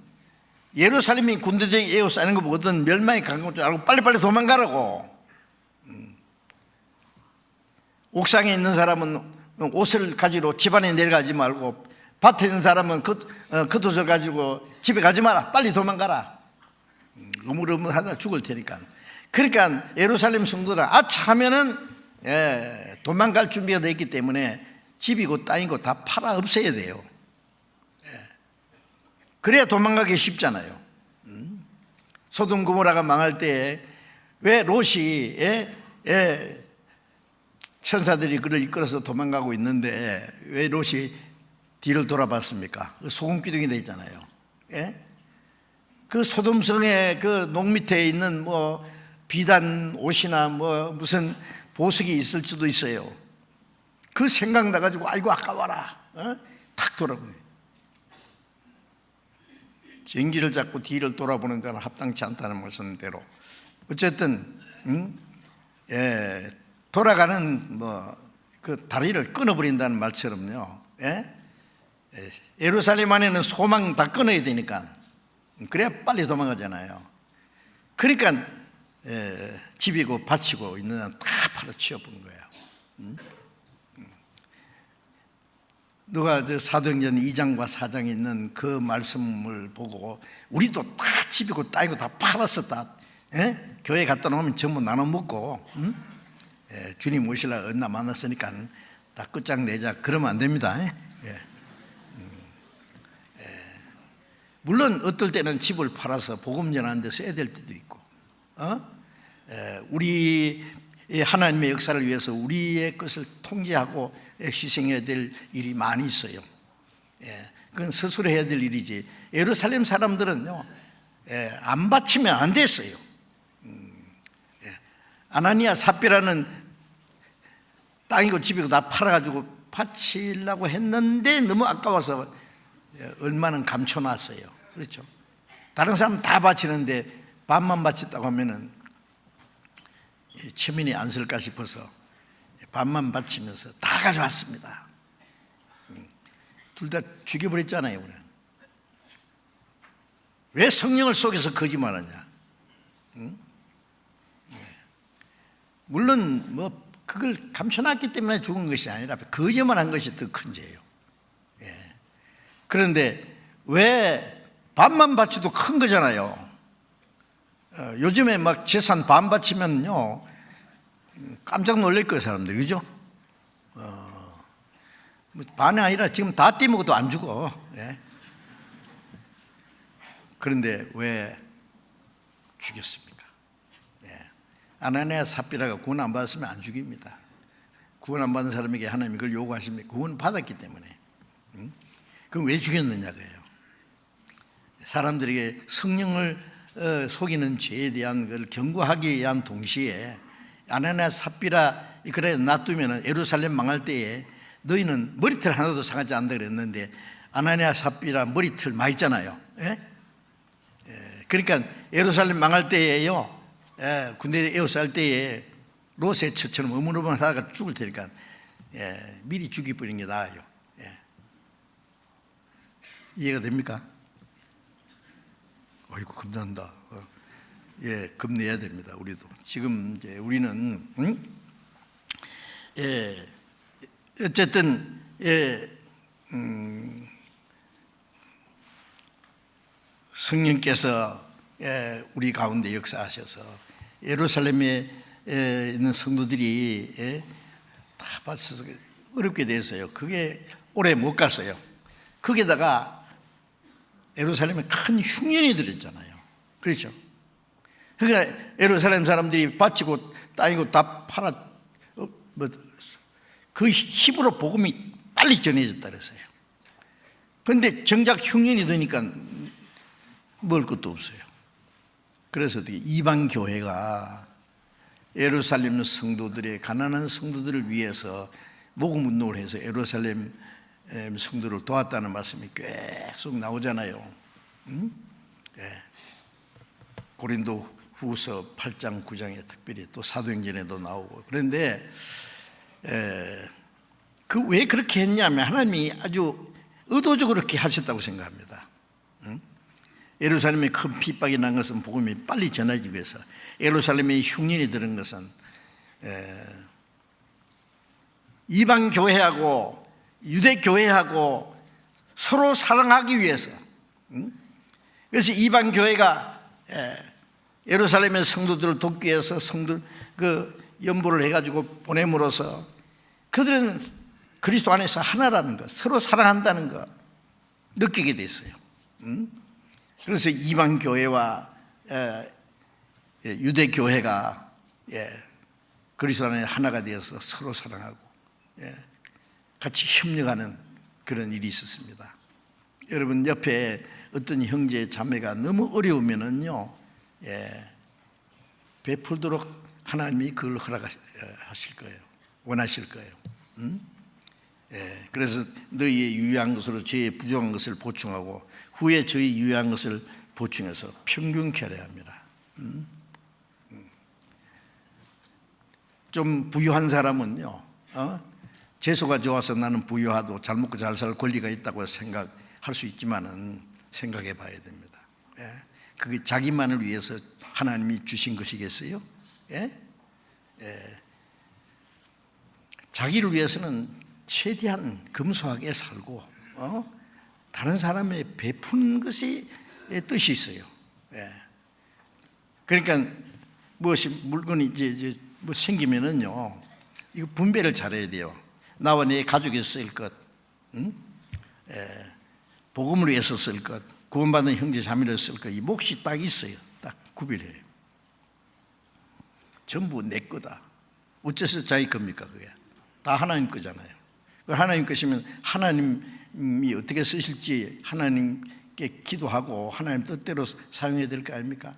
예루살렘이 군대들이 에워싸는 거 보거든 멸망이 가까운 줄 알고 빨리빨리 도망가라고. 옥상에 있는 사람은 옷을 가지고 집안에 내려가지 말고 밭에 있는 사람은 겉옷을 가지고 집에 가지 마라. 빨리 도망가라. 우물우물하다 죽을 테니까. 그러니까 예루살렘 성도들 아차 하면은 도망갈 준비가 되어 있기 때문에 집이고 땅이고 다 팔아 없애야 돼요. 그래야 도망가기 쉽잖아요. 소돔 고모라가 망할 때 왜 롯이 천사들이 그를 이끌어서 도망가고 있는데 왜 롯이 뒤를 돌아봤습니까? 소금 기둥이 돼 있잖아요. 그 소돔성의 그 농 밑에 있는 뭐 비단 옷이나 뭐 무슨 보석이 있을 수도 있어요. 그 생각나가지고 아이고 아까워라. 탁 돌아보네. 전기를 잡고 뒤를 돌아보는 건 합당치 않다는 말씀대로 어쨌든 돌아가는 그 다리를 끊어버린다는 말처럼요. 예루살렘 안에는 소망 다 끊어야 되니까 그래야 빨리 도망가잖아요. 그러니까 집이고 밭이고 있는 한 다 팔아 치워본 거예요. 누가 사도행전 2장과 4장에 있는 그 말씀을 보고 우리도 다 집이고 땅이고 다 팔았어. 다 교회 갔다 오면 전부 나눠 먹고 주님 오시려고 얼마 만났으니까 다 끝장내자 그러면 안 됩니다. 물론 어떨 때는 집을 팔아서 복음 전하는 데 써야 될 때도 있고 우리 하나님의 역사를 위해서 우리의 것을 통제하고 희생해야 될 일이 많이 있어요. 그건 스스로 해야 될 일이지 예루살렘 사람들은요 안 바치면 안 됐어요. 아나니아 삽비라는 땅이고 집이고 다 팔아가지고 바치려고 했는데 너무 아까워서 얼마는 감춰놨어요. 그렇죠? 다른 사람은 다 바치는데 반만 바쳤다고 하면은 체면이 안 쓸까 싶어서 반만 바치면서 다 가져왔습니다. 둘 다 죽여버렸잖아요. 그냥. 왜 성령을 속여서 거짓말하냐? 물론 뭐 그걸 감춰놨기 때문에 죽은 것이 아니라 거짓말한 것이 더 큰 죄예요. 그런데 왜 반만 바쳐도 큰 거잖아요. 요즘에 막 재산 반 바치면요 깜짝 놀랄 거예요 사람들이. 그죠? 반이 아니라 지금 다 떼먹어도 안 죽어. 그런데 왜 죽였습니까? 아나니아 삽비라가 구원 안 받았으면 안 죽입니다. 구원 안 받은 사람에게 하나님이 그걸 요구하십니까? 구원 받았기 때문에. 그럼 왜 죽였느냐고요. 사람들에게 성령을 속이는 죄에 대한 걸 경고하기 위한 동시에 아나니아 삽비라 그래 놔두면 예루살렘 망할 때에 너희는 머리털 하나도 상하지 않는다 그랬는데 아나니아 삽비라 머리털 많이 있잖아요. 그러니까 예루살렘 망할 때에요, 군대 에워쌀 때에 롯의처처럼 어물어물하다가 죽을 테니까 미리 죽여버리는 게 나아요. 이해가 됩니까? 아이고 겁난다. 겁내야 됩니다. 우리도 지금 이제 우리는 어쨌든 성령께서 우리 가운데 역사하셔서 예루살렘에 있는 성도들이 다 받쳐서 어렵게 됐어요. 그게 오래 못 갔어요. 거기다가 예루살렘에 큰 흉년이 들었잖아요. 그렇죠? 그러니까 예루살렘 사람들이 바치고 따이고 다 팔아 그 힘으로 복음이 빨리 전해졌다 그랬어요. 그런데 정작 흉년이 드니까 먹을 것도 없어요. 그래서 어떻게 이방 교회가 예루살렘 성도들의 가난한 성도들을 위해서 복음 운동을 해서 예루살렘 성도를 도왔다는 말씀이 계속 나오잖아요. 고린도 후서 8장 9장에 특별히 또 사도행전에도 나오고. 그런데 왜 그렇게 했냐면 하나님이 아주 의도적으로 그렇게 하셨다고 생각합니다. 예루살렘에 큰 핍박이 난 것은 복음이 빨리 전하기 위해서, 예루살렘에 흉년이 들은 것은 이방 교회하고 유대 교회하고 서로 사랑하기 위해서. 그래서 이방 교회가 예루살렘의 성도들을 돕기 위해서 성도 그 연보를 해가지고 보냄으로써 그들은 그리스도 안에서 하나라는 것, 서로 사랑한다는 것 느끼게 됐어요. 그래서 이방 교회와 유대 교회가 그리스도 안에 하나가 되어서 서로 사랑하고 같이 협력하는 그런 일이 있었습니다. 여러분 옆에 어떤 형제 자매가 너무 어려우면은요, 베풀도록 하나님이 그걸 허락하실 거예요. 원하실 거예요. 그래서 너희의 유효한 것으로 저의 부족한 것을 보충하고 후에 저희 유효한 것을 보충해서 평균케 하려 합니다. 좀 부유한 사람은요, 재수가 좋아서 나는 부유하도 잘 먹고 잘 살 권리가 있다고 생각할 수 있지만은 생각해 봐야 됩니다. 그게 자기만을 위해서 하나님이 주신 것이겠어요? 자기를 위해서는 최대한 금소하게 살고 다른 사람에 베푸는 것이 뜻이 있어요. 그러니까 무엇이 물건이 이제 뭐 생기면은요, 이거 분배를 잘해야 돼요. 나와 내 가족이 쓸 것, 복음을 위해서 쓸 것, 구원받는 형제 자매를 쓸 것, 이 몫이 딱 있어요. 딱 구별해요. 전부 내 거다. 어째서 자기 겁니까? 그게 다 하나님 거잖아요. 하나님 것이면 하나님이 어떻게 쓰실지 하나님께 기도하고 하나님 뜻대로 사용해야 될 거 아닙니까?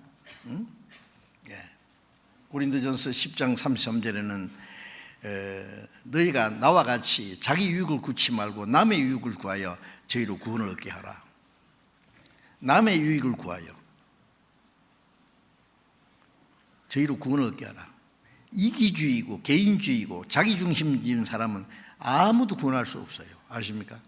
고린도전서 10장 33절에는 너희가 나와 같이 자기 유익을 구치 말고 남의 유익을 구하여 저희로 구원을 얻게 하라. 남의 유익을 구하여 저희로 구원을 얻게 하라. 이기주의고 개인주의고 자기중심적인 사람은 아무도 구원할 수 없어요. 아십니까?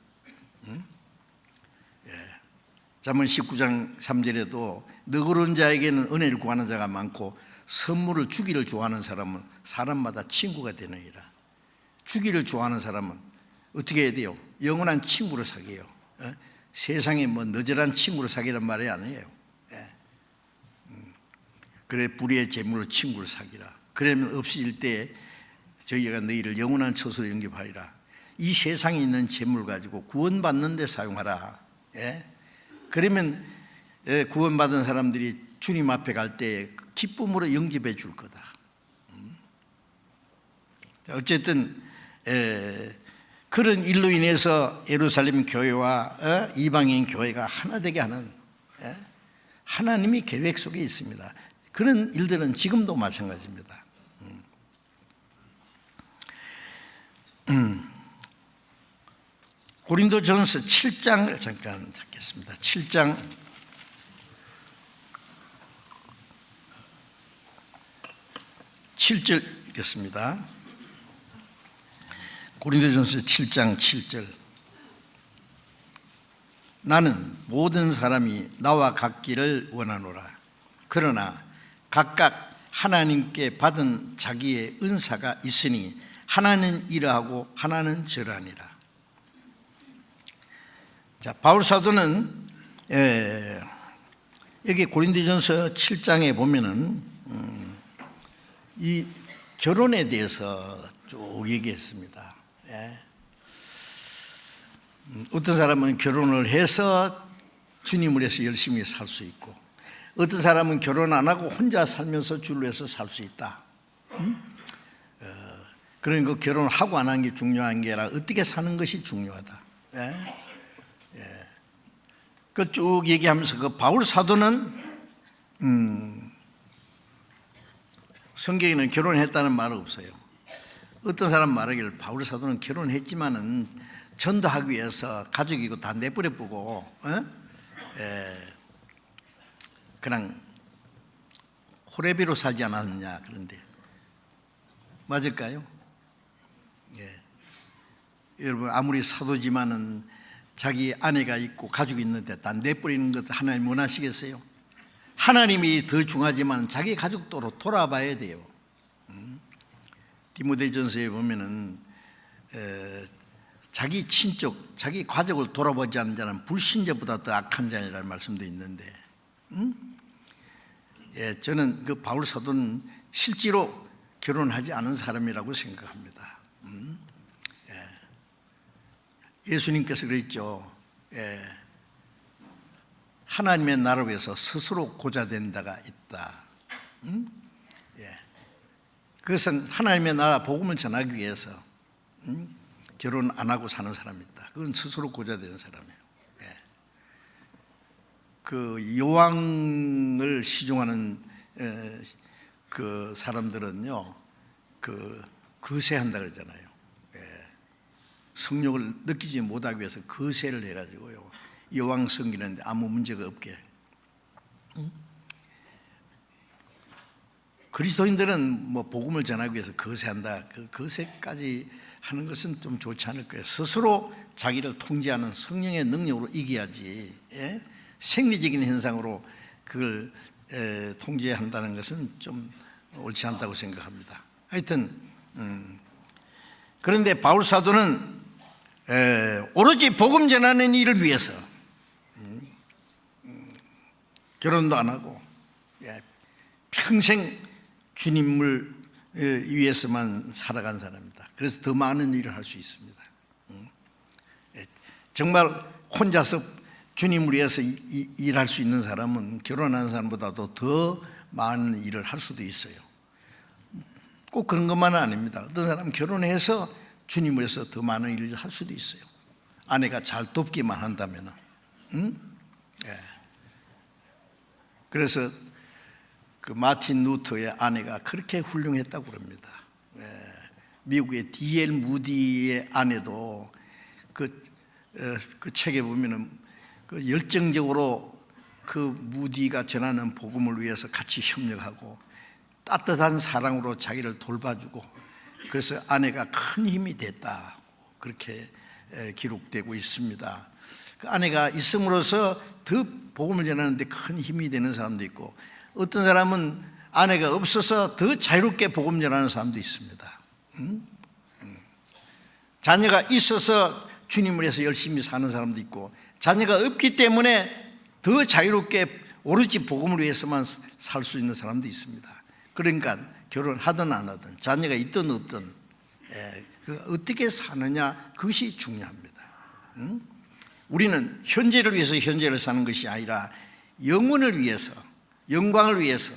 잠언 19장 3절에도 너그러운 자에게는 은혜를 구하는 자가 많고 선물을 주기를 좋아하는 사람은 사람마다 친구가 되느니라. 주기를 좋아하는 사람은 어떻게 해야 돼요? 영원한 친구를 사귀어요. 세상에 뭐 너절한 친구를 사귀란 말이 아니에요. 그래 불의의 재물로 친구를 사귀라. 그러면 없어질 때 저희가 너희를 영원한 처소로 영접하리라. 이 세상에 있는 재물 가지고 구원받는 데 사용하라. 그러면 구원받은 사람들이 주님 앞에 갈 때 기쁨으로 영접해 줄 거다. 어쨌든 그런 일로 인해서 예루살렘 교회와 이방인 교회가 하나 되게 하는 하나님이 계획 속에 있습니다. 그런 일들은 지금도 마찬가지입니다. 고린도전서 7장을 잠깐 찾겠습니다. 7장 7절 읽겠습니다. 고린도전서 7장 7절. 나는 모든 사람이 나와 같기를 원하노라. 그러나 각각 하나님께 받은 자기의 은사가 있으니 하나는 이러하고 하나는 저러하니라. 자, 바울 사도는 여기 고린도전서 7장에 보면은 이 결혼에 대해서 쭉 얘기했습니다. 어떤 사람은 결혼을 해서 주님을 위해서 열심히 살 수 있고, 어떤 사람은 결혼 안 하고 혼자 살면서 주를 위해서 살 수 있다. 그러니까 결혼하고 안 하는 게 중요한 게 아니라 어떻게 사는 것이 중요하다. 그 쭉 얘기하면서 그 바울 사도는 성경에는 결혼했다는 말은 없어요. 어떤 사람 말하기를 바울 사도는 결혼했지만은 전도하기 위해서 가족이고 다 내버려 두고 그냥 호레비로 살지 않았느냐. 그런데 맞을까요? 여러분, 아무리 사도지만은 자기 아내가 있고 가족이 있는데 다 내버리는 것도 하나님 원하시겠어요? 하나님이 더 중하지만 자기 가족도 돌아봐야 돼요. 디모데전서에 보면은 자기 친족, 자기 가족을 돌아보지 않는 자는 불신자보다 더 악한 자니라는 말씀도 있는데, 저는 그 바울 사도는 실제로 결혼하지 않은 사람이라고 생각합니다. 예수님께서 그랬죠. 하나님의 나라를 위해서 스스로 고자된 자가 있다. 그것은 하나님의 나라 복음을 전하기 위해서 결혼 안 하고 사는 사람이 있다. 그건 스스로 고자되는 사람이에요. 그 여왕을 시종하는 그 사람들은요, 그 거세한다 그러잖아요. 성욕을 느끼지 못하기 위해서 거세를 해가지고요, 여왕 섬기는데 아무 문제가 없게. 그리스도인들은 뭐 복음을 전하기 위해서 거세한다. 그 거세까지 하는 것은 좀 좋지 않을 거예요. 스스로 자기를 통제하는 성령의 능력으로 이겨야지, 생리적인 현상으로 그걸 통제한다는 것은 좀 옳지 않다고 생각합니다. 하여튼 그런데 바울 사도는 오로지 복음 전하는 일을 위해서 결혼도 안 하고 평생 주님을 위해서만 살아간 사람입니다. 그래서 더 많은 일을 할 수 있습니다. 정말 혼자서 주님을 위해서 일할 수 있는 사람은 결혼한 사람보다도 더 많은 일을 할 수도 있어요. 꼭 그런 것만은 아닙니다. 어떤 사람은 결혼해서 주님을 위해서 더 많은 일을 할 수도 있어요. 아내가 잘 돕기만 한다면. 그래서 그 마틴 루터의 아내가 그렇게 훌륭했다고 그럽니다. 미국의 D.L. 무디의 아내도 그 책에 보면은 그 열정적으로 그 무디가 전하는 복음을 위해서 같이 협력하고 따뜻한 사랑으로 자기를 돌봐주고, 그래서 아내가 큰 힘이 됐다, 그렇게 기록되고 있습니다. 그 아내가 있음으로써 더 복음을 전하는데 큰 힘이 되는 사람도 있고, 어떤 사람은 아내가 없어서 더 자유롭게 복음 전하는 사람도 있습니다. 자녀가 있어서 주님을 위해서 열심히 사는 사람도 있고, 자녀가 없기 때문에 더 자유롭게 오로지 복음을 위해서만 살 수 있는 사람도 있습니다. 그러니까 결혼하든 안 하든 자녀가 있든 없든 어떻게 사느냐, 그것이 중요합니다. 우리는 현재를 위해서 현재를 사는 것이 아니라 영원을 위해서, 영광을 위해서,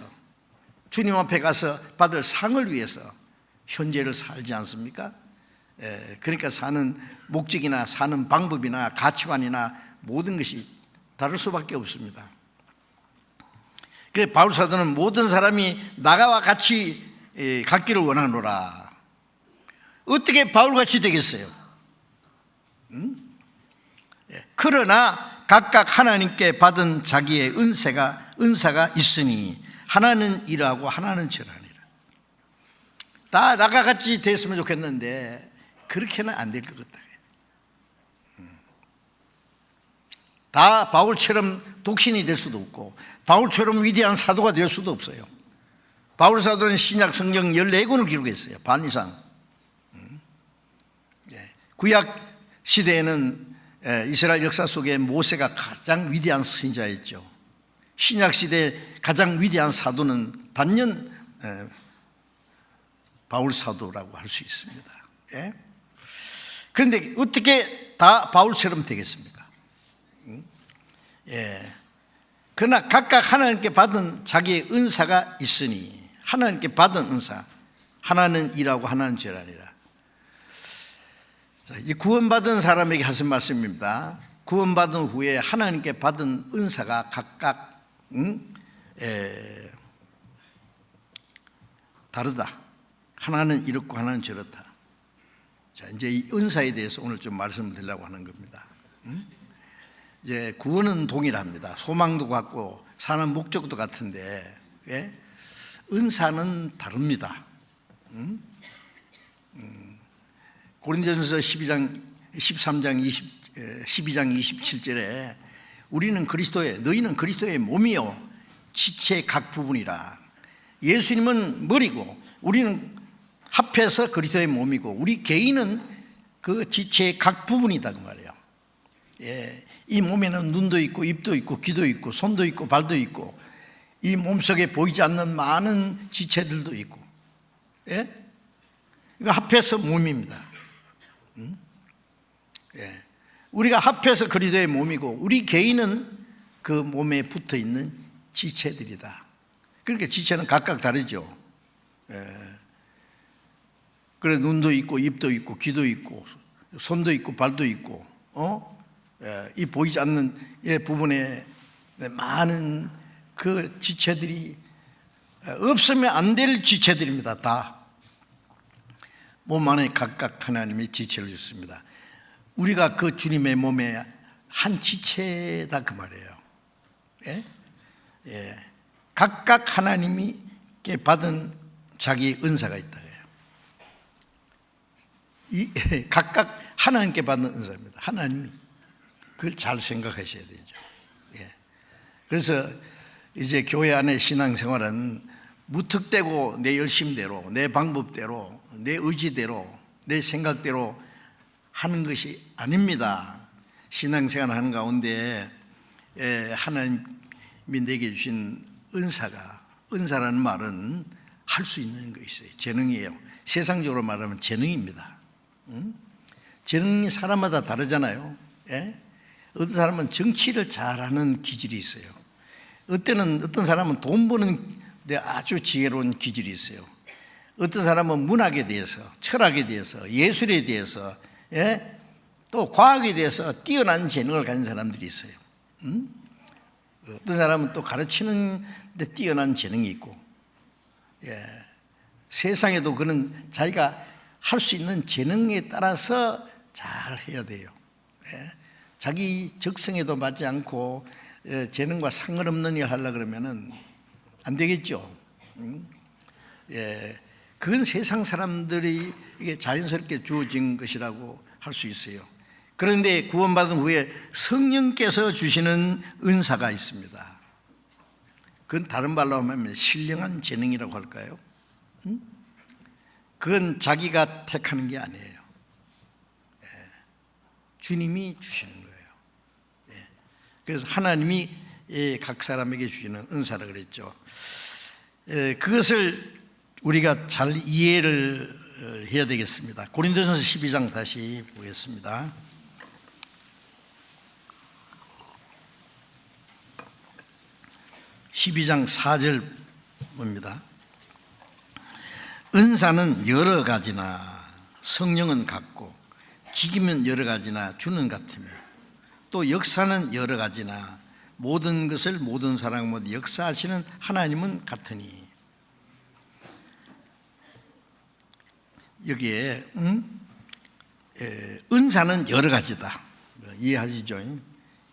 주님 앞에 가서 받을 상을 위해서 현재를 살지 않습니까? 그러니까 사는 목적이나 사는 방법이나 가치관이나 모든 것이 다를 수밖에 없습니다. 그래 바울 사도는 모든 사람이 나와 같이 갖기를 원하노라. 어떻게 바울같이 되겠어요? 그러나 각각 하나님께 받은 자기의 은사가 있으니 하나는 이러하고 하나는 저러하니라. 다 나가같이 됐으면 좋겠는데 그렇게는 안 될 것 같다. 다 바울처럼 독신이 될 수도 없고 바울처럼 위대한 사도가 될 수도 없어요. 바울 사도는 신약 성경 14권을 기록했어요. 반 이상. 구약 시대에는 이스라엘 역사 속에 모세가 가장 위대한 선지자였죠. 신약 시대 가장 위대한 사도는 단연 바울 사도라고 할 수 있습니다. 그런데 어떻게 다 바울처럼 되겠습니까? 그러나 각각 하나님께 받은 자기의 은사가 있으니, 하나님께 받은 은사, 하나는 일하고 하나는 죄라니라. 이 구원받은 사람에게 하신 말씀입니다. 구원받은 후에 하나님께 받은 은사가 각각 다르다. 하나는 이렇고 하나는 저렇다. 자, 이제 이 은사에 대해서 오늘 좀 말씀을 드리려고 하는 겁니다. 이제 구원은 동일합니다. 소망도 같고 사는 목적도 같은데 은사는 다릅니다. 고린도전서 13장 27절에 우리는 너희는 그리스도의 몸이요 지체의 각 부분이라. 예수님은 머리고 우리는 합해서 그리스도의 몸이고 우리 개인은 그 지체의 각 부분이다 그 말이에요. 이 몸에는 눈도 있고 입도 있고 귀도 있고 손도 있고 발도 있고 이 몸속에 보이지 않는 많은 지체들도 있고 이거 합해서 몸입니다. 우리가 합해서 그리스도의 몸이고 우리 개인은 그 몸에 붙어있는 지체들이다. 그러니까 지체는 각각 다르죠. 그래 눈도 있고 입도 있고 귀도 있고 손도 있고 발도 있고 이 보이지 않는 부분에 많은 그 지체들이 없으면 안 될 지체들입니다. 다 몸 안에 각각 하나님이 지체를 줬습니다. 우리가 그 주님의 몸에 한 지체다 그 말이에요. 각각 하나님께 받은 자기 은사가 있다. 각각 하나님께 받는 은사입니다. 하나님이 그걸 잘 생각하셔야 되죠. 그래서 이제 교회 안의 신앙생활은 무턱대고 내 열심대로, 내 방법대로, 내 의지대로, 내 생각대로 하는 것이 아닙니다. 신앙생활 하는 가운데 하나님이 내게 주신 은사라는 말은 할 수 있는 거 있어요. 재능이에요. 세상적으로 말하면 재능입니다. 재능이 사람마다 다르잖아요. 어떤 사람은 정치를 잘하는 기질이 있어요. 어떤 사람은 돈 버는 데 아주 지혜로운 기질이 있어요. 어떤 사람은 문학에 대해서, 철학에 대해서, 예술에 대해서, 또 과학에 대해서 뛰어난 재능을 가진 사람들이 있어요. 어떤 사람은 또 가르치는 데 뛰어난 재능이 있고, 세상에도 그런 자기가 할 수 있는 재능에 따라서 잘 해야 돼요. 자기 적성에도 맞지 않고 재능과 상관없는 일 하려고 그러면은 안 되겠죠. 그건 세상 사람들이 이게 자연스럽게 주어진 것이라고 할 수 있어요. 그런데 구원받은 후에 성령께서 주시는 은사가 있습니다. 그건 다른 말로 하면 신령한 재능이라고 할까요? 그건 자기가 택하는 게 아니에요. 주님이 주시는 거예요. 그래서 하나님이 각 사람에게 주시는 은사라 그랬죠. 그것을 우리가 잘 이해를 해야 되겠습니다. 고린도전서 12장 다시 보겠습니다. 12장 4절 봅니다. 은사는 여러 가지나 성령은 같고 직임은 여러 가지나 주는 같으며 또 역사는 여러 가지나 모든 것을 모든 사람 모두 역사하시는 하나님은 같으니. 여기에 은사는 여러 가지다. 이해하시죠?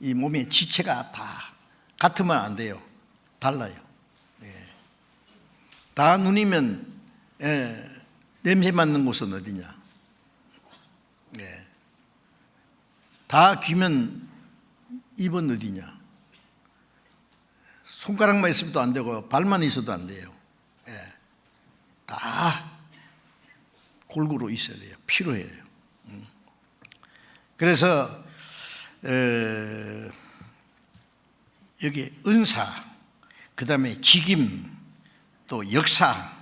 이 몸의 지체가 다 같으면 안 돼요. 달라요. 다 눈이면 냄새 맡는 곳은 어디냐? 네. 다 귀면 입은 어디냐? 손가락만 있어도 안 되고 발만 있어도 안 돼요. 네. 다 골고루 있어야 돼요. 필요해요. 그래서 여기 은사, 그 다음에 직임, 또 역사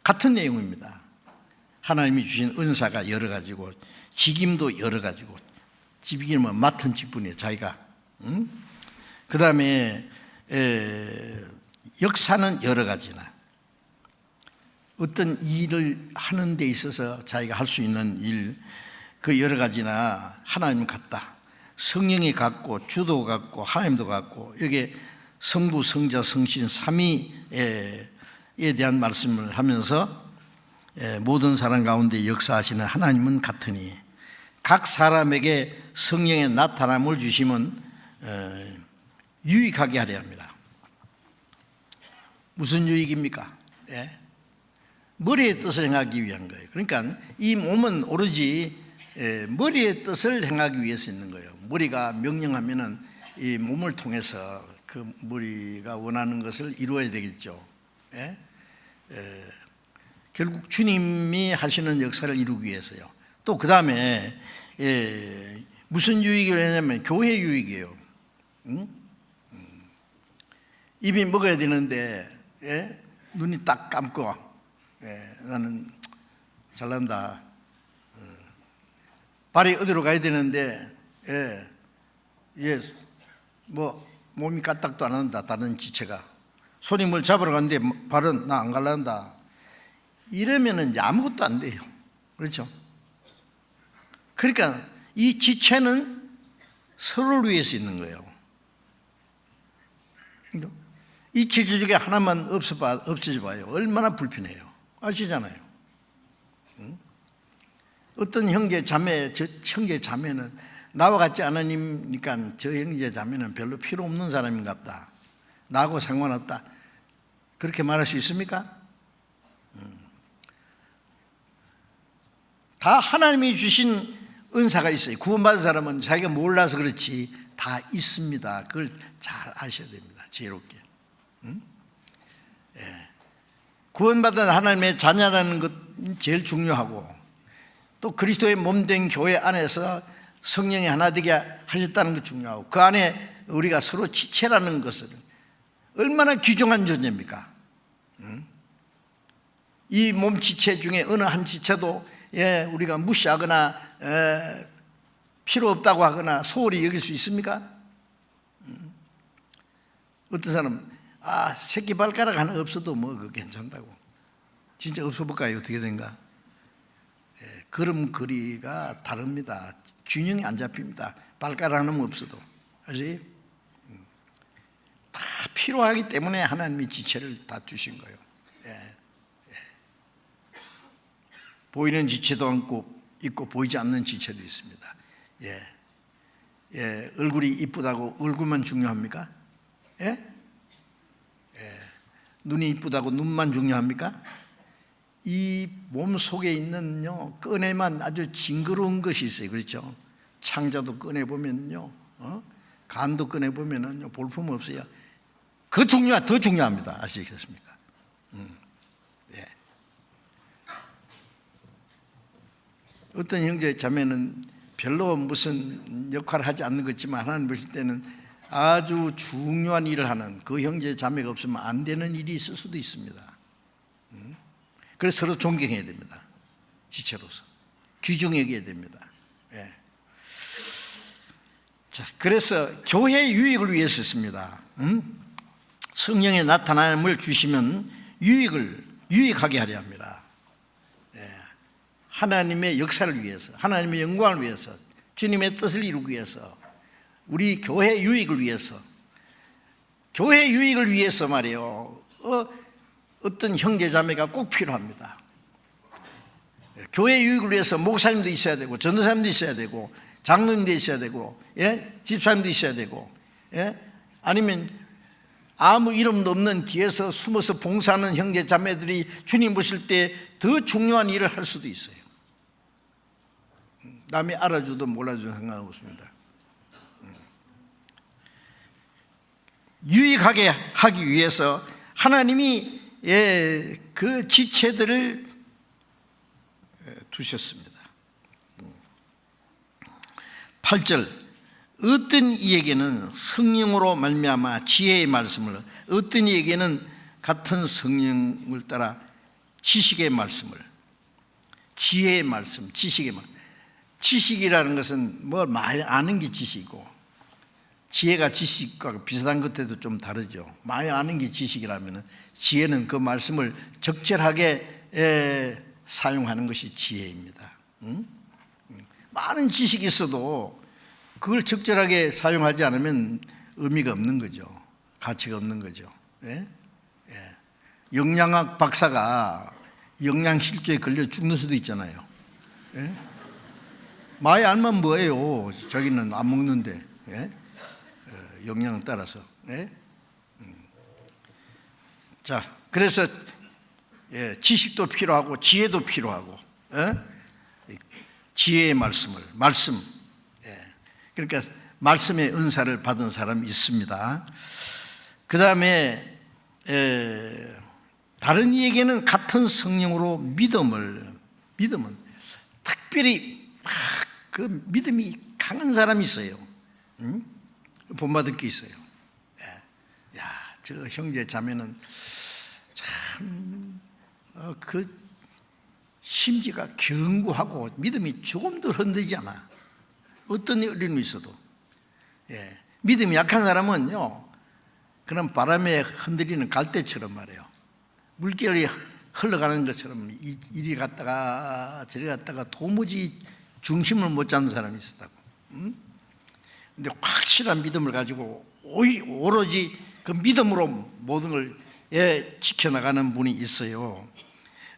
같은 내용입니다. 하나님이 주신 은사가 여러 가지고 직임도 여러 가지고, 직임은 맡은 직분이에요. 자기가. 그 다음에 역사는 여러 가지나, 어떤 일을 하는 데 있어서 자기가 할 수 있는 일, 그 여러 가지나 하나님 같다. 성령이 같고 주도 같고 하나님도 같고, 여기에 성부, 성자, 성신, 삼위에 대한 말씀을 하면서 모든 사람 가운데 역사하시는 하나님은 같으니 각 사람에게 성령의 나타남을 주시면 유익하게 하려 합니다. 무슨 유익입니까? 머리의 뜻을 행하기 위한 거예요. 그러니까 이 몸은 오로지 머리의 뜻을 행하기 위해서 있는 거예요. 머리가 명령하면은 이 몸을 통해서 그 머리가 원하는 것을 이루어야 되겠죠. 결국 주님이 하시는 역사를 이루기 위해서요. 또 그 다음에 무슨 유익을 하냐면 교회 유익이에요. 입이 먹어야 되는데 눈이 딱 감고 나는 잘난다. 발이 어디로 가야 되는데 뭐 몸이 까딱도 안 한다. 다른 지체가 손이 뭘 잡으러 가는데 발은 나 안 갈란다. 이러면은 이제 아무것도 안 돼요. 그렇죠? 그러니까 이 지체는 서로를 위해서 있는 거예요. 이 지체 중에 하나만 없어져 봐요. 얼마나 불편해요. 아시잖아요. 어떤 형제 자매, 저 형제 자매는 나와 같지 않으니까 저 형제 자매는 별로 필요 없는 사람인가 보다. 나하고 상관없다. 그렇게 말할 수 있습니까? 다 하나님이 주신 은사가 있어요. 구원받은 사람은 자기가 몰라서 그렇지 다 있습니다. 그걸 잘 아셔야 됩니다. 지혜롭게. 구원받은 하나님의 자녀라는 것 제일 중요하고, 또 그리스도의 몸된 교회 안에서 성령이 하나 되게 하셨다는 것 중요하고, 그 안에 우리가 서로 지체라는 것은 얼마나 귀중한 존재입니까? 이 몸 지체 중에 어느 한 지체도 우리가 무시하거나 필요 없다고 하거나 소홀히 여길 수 있습니까? 어떤 사람 새끼 발가락 하나 없어도 뭐 그거 괜찮다고. 진짜 없어볼까요? 어떻게 된가? 걸음걸이가 다릅니다. 균형이 안 잡힙니다. 발가락 하나만 없어도. 아시? 다 필요하기 때문에 하나님이 지체를 다 주신 거예요. 보이는 지체도 있고 보이지 않는 지체도 있습니다. 얼굴이 이쁘다고 얼굴만 중요합니까? 눈이 이쁘다고 눈만 중요합니까? 이 몸 속에 있는 꺼내만 아주 징그러운 것이 있어요. 그렇죠? 창자도 꺼내보면요, 간도 꺼내보면요, 볼품 없어요. 더 중요합니다. 아시겠습니까? 어떤 형제 자매는 별로 무슨 역할을 하지 않는 것 같지만 하나님 보실 때는 아주 중요한 일을 하는, 그 형제 자매가 없으면 안 되는 일이 있을 수도 있습니다. 그래서 서로 존경해야 됩니다. 지체로서 귀중히 여겨야 됩니다. 자, 그래서 교회 유익을 위해서 씁니다. 성령의 나타남을 주시면 유익하게 하려 합니다. 하나님의 역사를 위해서, 하나님의 영광을 위해서, 주님의 뜻을 이루기 위해서, 우리 교회 유익을 위해서, 교회 유익을 위해서 말이에요. 어떤 형제 자매가 꼭 필요합니다. 교회 유익을 위해서 목사님도 있어야 되고, 전도사님도 있어야 되고, 장로님도 있어야 되고, 집사님도 있어야 되고, 아니면 아무 이름도 없는 뒤에서 숨어서 봉사하는 형제 자매들이 주님 보실 때 더 중요한 일을 할 수도 있어요. 남이 알아줘도 몰라줘도 상관없습니다. 유익하게 하기 위해서 하나님이 그 지체들을 두셨습니다. 8절, 어떤 이에게는 성령으로 말미암아 지혜의 말씀을, 어떤 이에게는 같은 성령을 따라 지식의 말씀을, 지혜의 말씀, 지식의 말씀. 지식이라는 것은 뭐 많이 아는 게 지식이고, 지혜가 지식과 비슷한 것들도 좀 다르죠. 많이 아는 게 지식이라면 지혜는 그 말씀을 적절하게 사용하는 것이 지혜입니다. 많은 지식이 있어도 그걸 적절하게 사용하지 않으면 의미가 없는 거죠. 가치가 없는 거죠. 영양학 박사가 영양실조에 걸려 죽는 수도 있잖아요. 많이 알면 뭐예요? 자기는 안 먹는데. 영양을 따라서. 자, 그래서 지식도 필요하고 지혜도 필요하고, 지혜의 말씀. 그러니까 말씀의 은사를 받은 사람이 있습니다. 그 다음에 다른 이에게는 같은 성령으로 믿음은 특별히 막 그 믿음이 강한 사람이 있어요. 본받을 게 있어요. 야, 저 형제 자매는 참 그 심지가 견고하고 믿음이 조금도 흔들리지 않아. 어떤 어려움이 있어도. 믿음이 약한 사람은요, 그런 바람에 흔들리는 갈대처럼 말이에요. 물결이 흘러가는 것처럼 이리 갔다가 저리 갔다가 도무지 중심을 못 잡는 사람이 있었다고. 근데 확실한 믿음을 가지고 오로지 그 믿음으로 모든 걸 지켜나가는 분이 있어요.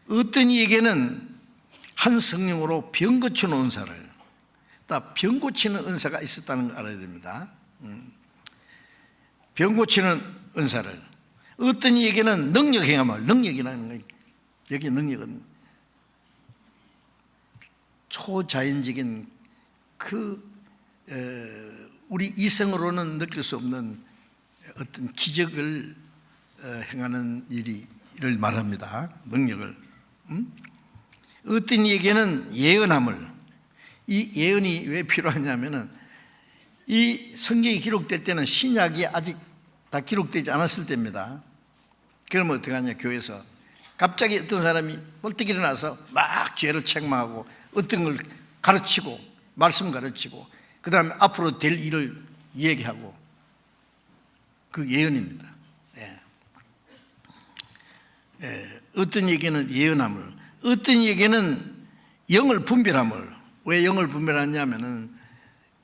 어떤 이에게는 한 성령으로 병 고치는 은사를, 병 고치는 은사가 있었다는 걸 알아야 됩니다. 병 고치는 은사를, 어떤 이에게는 능력 행함을, 능력이라는 거, 여기 능력은 초자연적인 우리 이성으로는 느낄 수 없는 어떤 기적을 행하는 일을 말합니다. 능력을. 어떤 이에게는 예언함을. 이 예언이 왜 필요하냐면은 이 성경이 기록될 때는 신약이 아직 다 기록되지 않았을 때입니다. 그러면 어떻게 하냐, 교회에서 갑자기 어떤 사람이 벌떡 일어나서 막 죄를 책망하고 어떤 걸 가르치고 말씀 가르치고 그 다음에 앞으로 될 일을 얘기하고, 그 예언입니다. 어떤 얘기는 예언함을, 어떤 얘기는 영을 분별함을. 왜 영을 분별하냐면은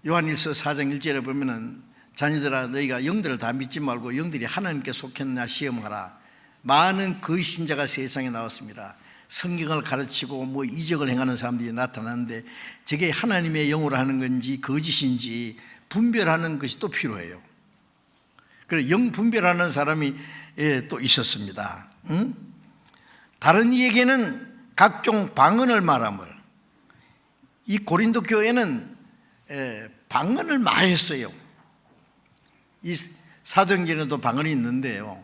요한일서 4장 1절에 보면은 자녀들아 너희가 영들을 다 믿지 말고 영들이 하나님께 속했느냐 시험하라. 많은 거짓신자가 세상에 나왔습니다. 성경을 가르치고 뭐 이적을 행하는 사람들이 나타나는데 저게 하나님의 영으로 하는 건지 거짓인지 분별하는 것이 또 필요해요. 그래서 영 분별하는 사람이 또 있었습니다. 다른 이에게는 각종 방언을 말함을. 이 고린도 교회는 방언을 많이 했어요. 이 사도행전에도 방언이 있는데요,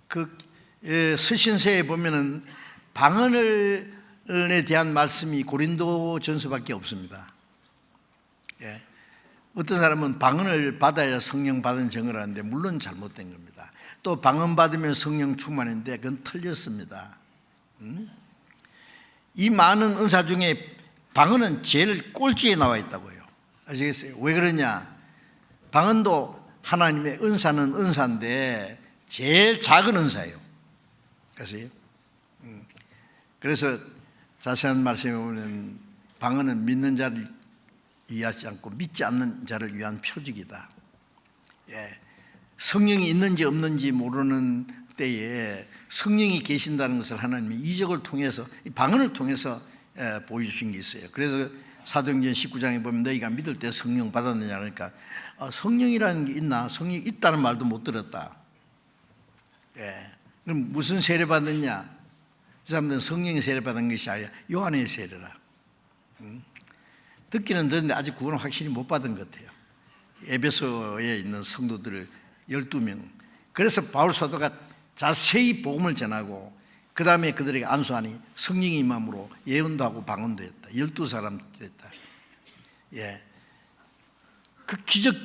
그 서신서에 보면은 방언에 대한 말씀이 고린도 전서밖에 없습니다. 어떤 사람은 방언을 받아야 성령 받은 증을 하는데 물론 잘못된 겁니다. 또 방언 받으면 성령 충만인데 그건 틀렸습니다. 이 많은 은사 중에 방언은 제일 꼴찌에 나와 있다고요. 아시겠어요? 왜 그러냐? 방언도 하나님의 은사는 은사인데 제일 작은 은사예요. 아세요? 그래서 자세한 말씀에 보면 방언은 믿는 자를 위하지 않고 믿지 않는 자를 위한 표적이다. 성령이 있는지 없는지 모르는 때에 성령이 계신다는 것을 하나님이 이적을 통해서, 방언을 통해서 보여주신 게 있어요. 그래서 사도행전 19장에 보면 너희가 믿을 때 성령 받았느냐 그러니까 성령이라는 게 있나? 성령이 있다는 말도 못 들었다. 예. 그럼 무슨 세례 받느냐? 이 사람들은 성령의 세례 받은 것이 아니라 요한의 세례라. 듣기는 듣는데 아직 구원을 확실히 못 받은 것 같아요. 에베소에 있는 성도들을 12명. 그래서 바울 사도가 자세히 복음을 전하고 그 다음에 그들에게 안수하니 성령이 임함으로 예언도 하고 방언도 했다. 12사람 됐다. 예. 그 기적,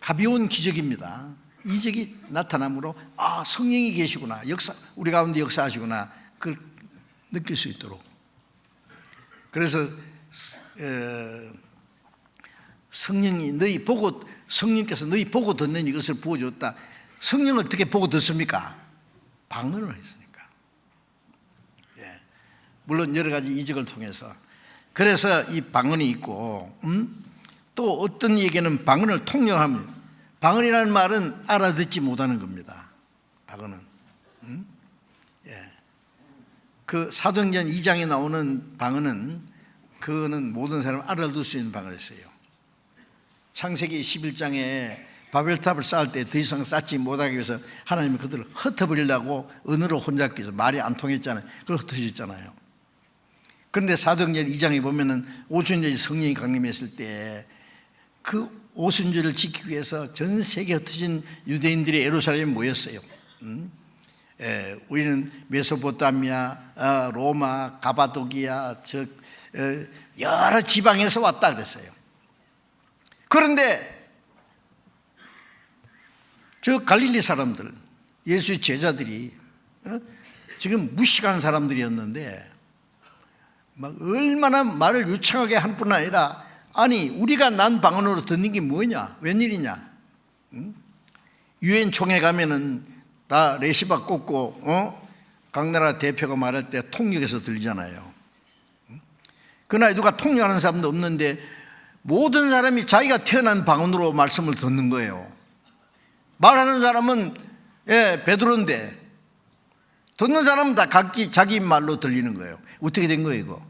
가벼운 기적입니다. 이적이 나타남으로 아, 성령이 계시구나, 우리 가운데 역사하시구나, 그걸 느낄 수 있도록. 그래서 성령이 성령께서 너희 보고 듣는 이것을 부어줬다. 성령을 어떻게 보고 듣습니까? 방언을 했으니까. 예. 물론 여러 가지 이적을 통해서. 그래서 이 방언이 있고, 또 어떤 얘기는 방언을 통역하면, 방언이라는 말은 알아듣지 못하는 겁니다. 방언은. 예. 그 사도행전 2장에 나오는 방언은 그거는 모든 사람이 알아들 수 있는 방언이었어요. 창세기 11장에 바벨탑을 쌓을 때 더 이상 쌓지 못하기 위해서 하나님이 그들을 흩어버리려고 언어로 혼잡기 위해서 말이 안 통했잖아요. 그걸 흩어졌잖아요. 그런데 사도행전 2장에 보면은 오순절이 성령이 강림했을 때 그 오순절을 지키기 위해서 전 세계 흩어진 유대인들이 예루살렘에 모였어요. 우리는 메소포타미아, 로마, 가바도기아, 여러 지방에서 왔다 그랬어요. 그런데 저 갈릴리 사람들, 예수의 제자들이 지금 무식한 사람들이었는데 막 얼마나 말을 유창하게 할 뿐 아니라, 아니 우리가 난 방언으로 듣는 게 뭐냐, 웬일이냐. 유엔 총회 가면은 다 레시바 꽂고 각 나라 대표가 말할 때 통역해서 들리잖아요. 그러나 누가 통역하는 사람도 없는데 모든 사람이 자기가 태어난 방언으로 말씀을 듣는 거예요. 말하는 사람은 베드로인데 듣는 사람은 다 각기 자기 말로 들리는 거예요. 어떻게 된 거예요 이거?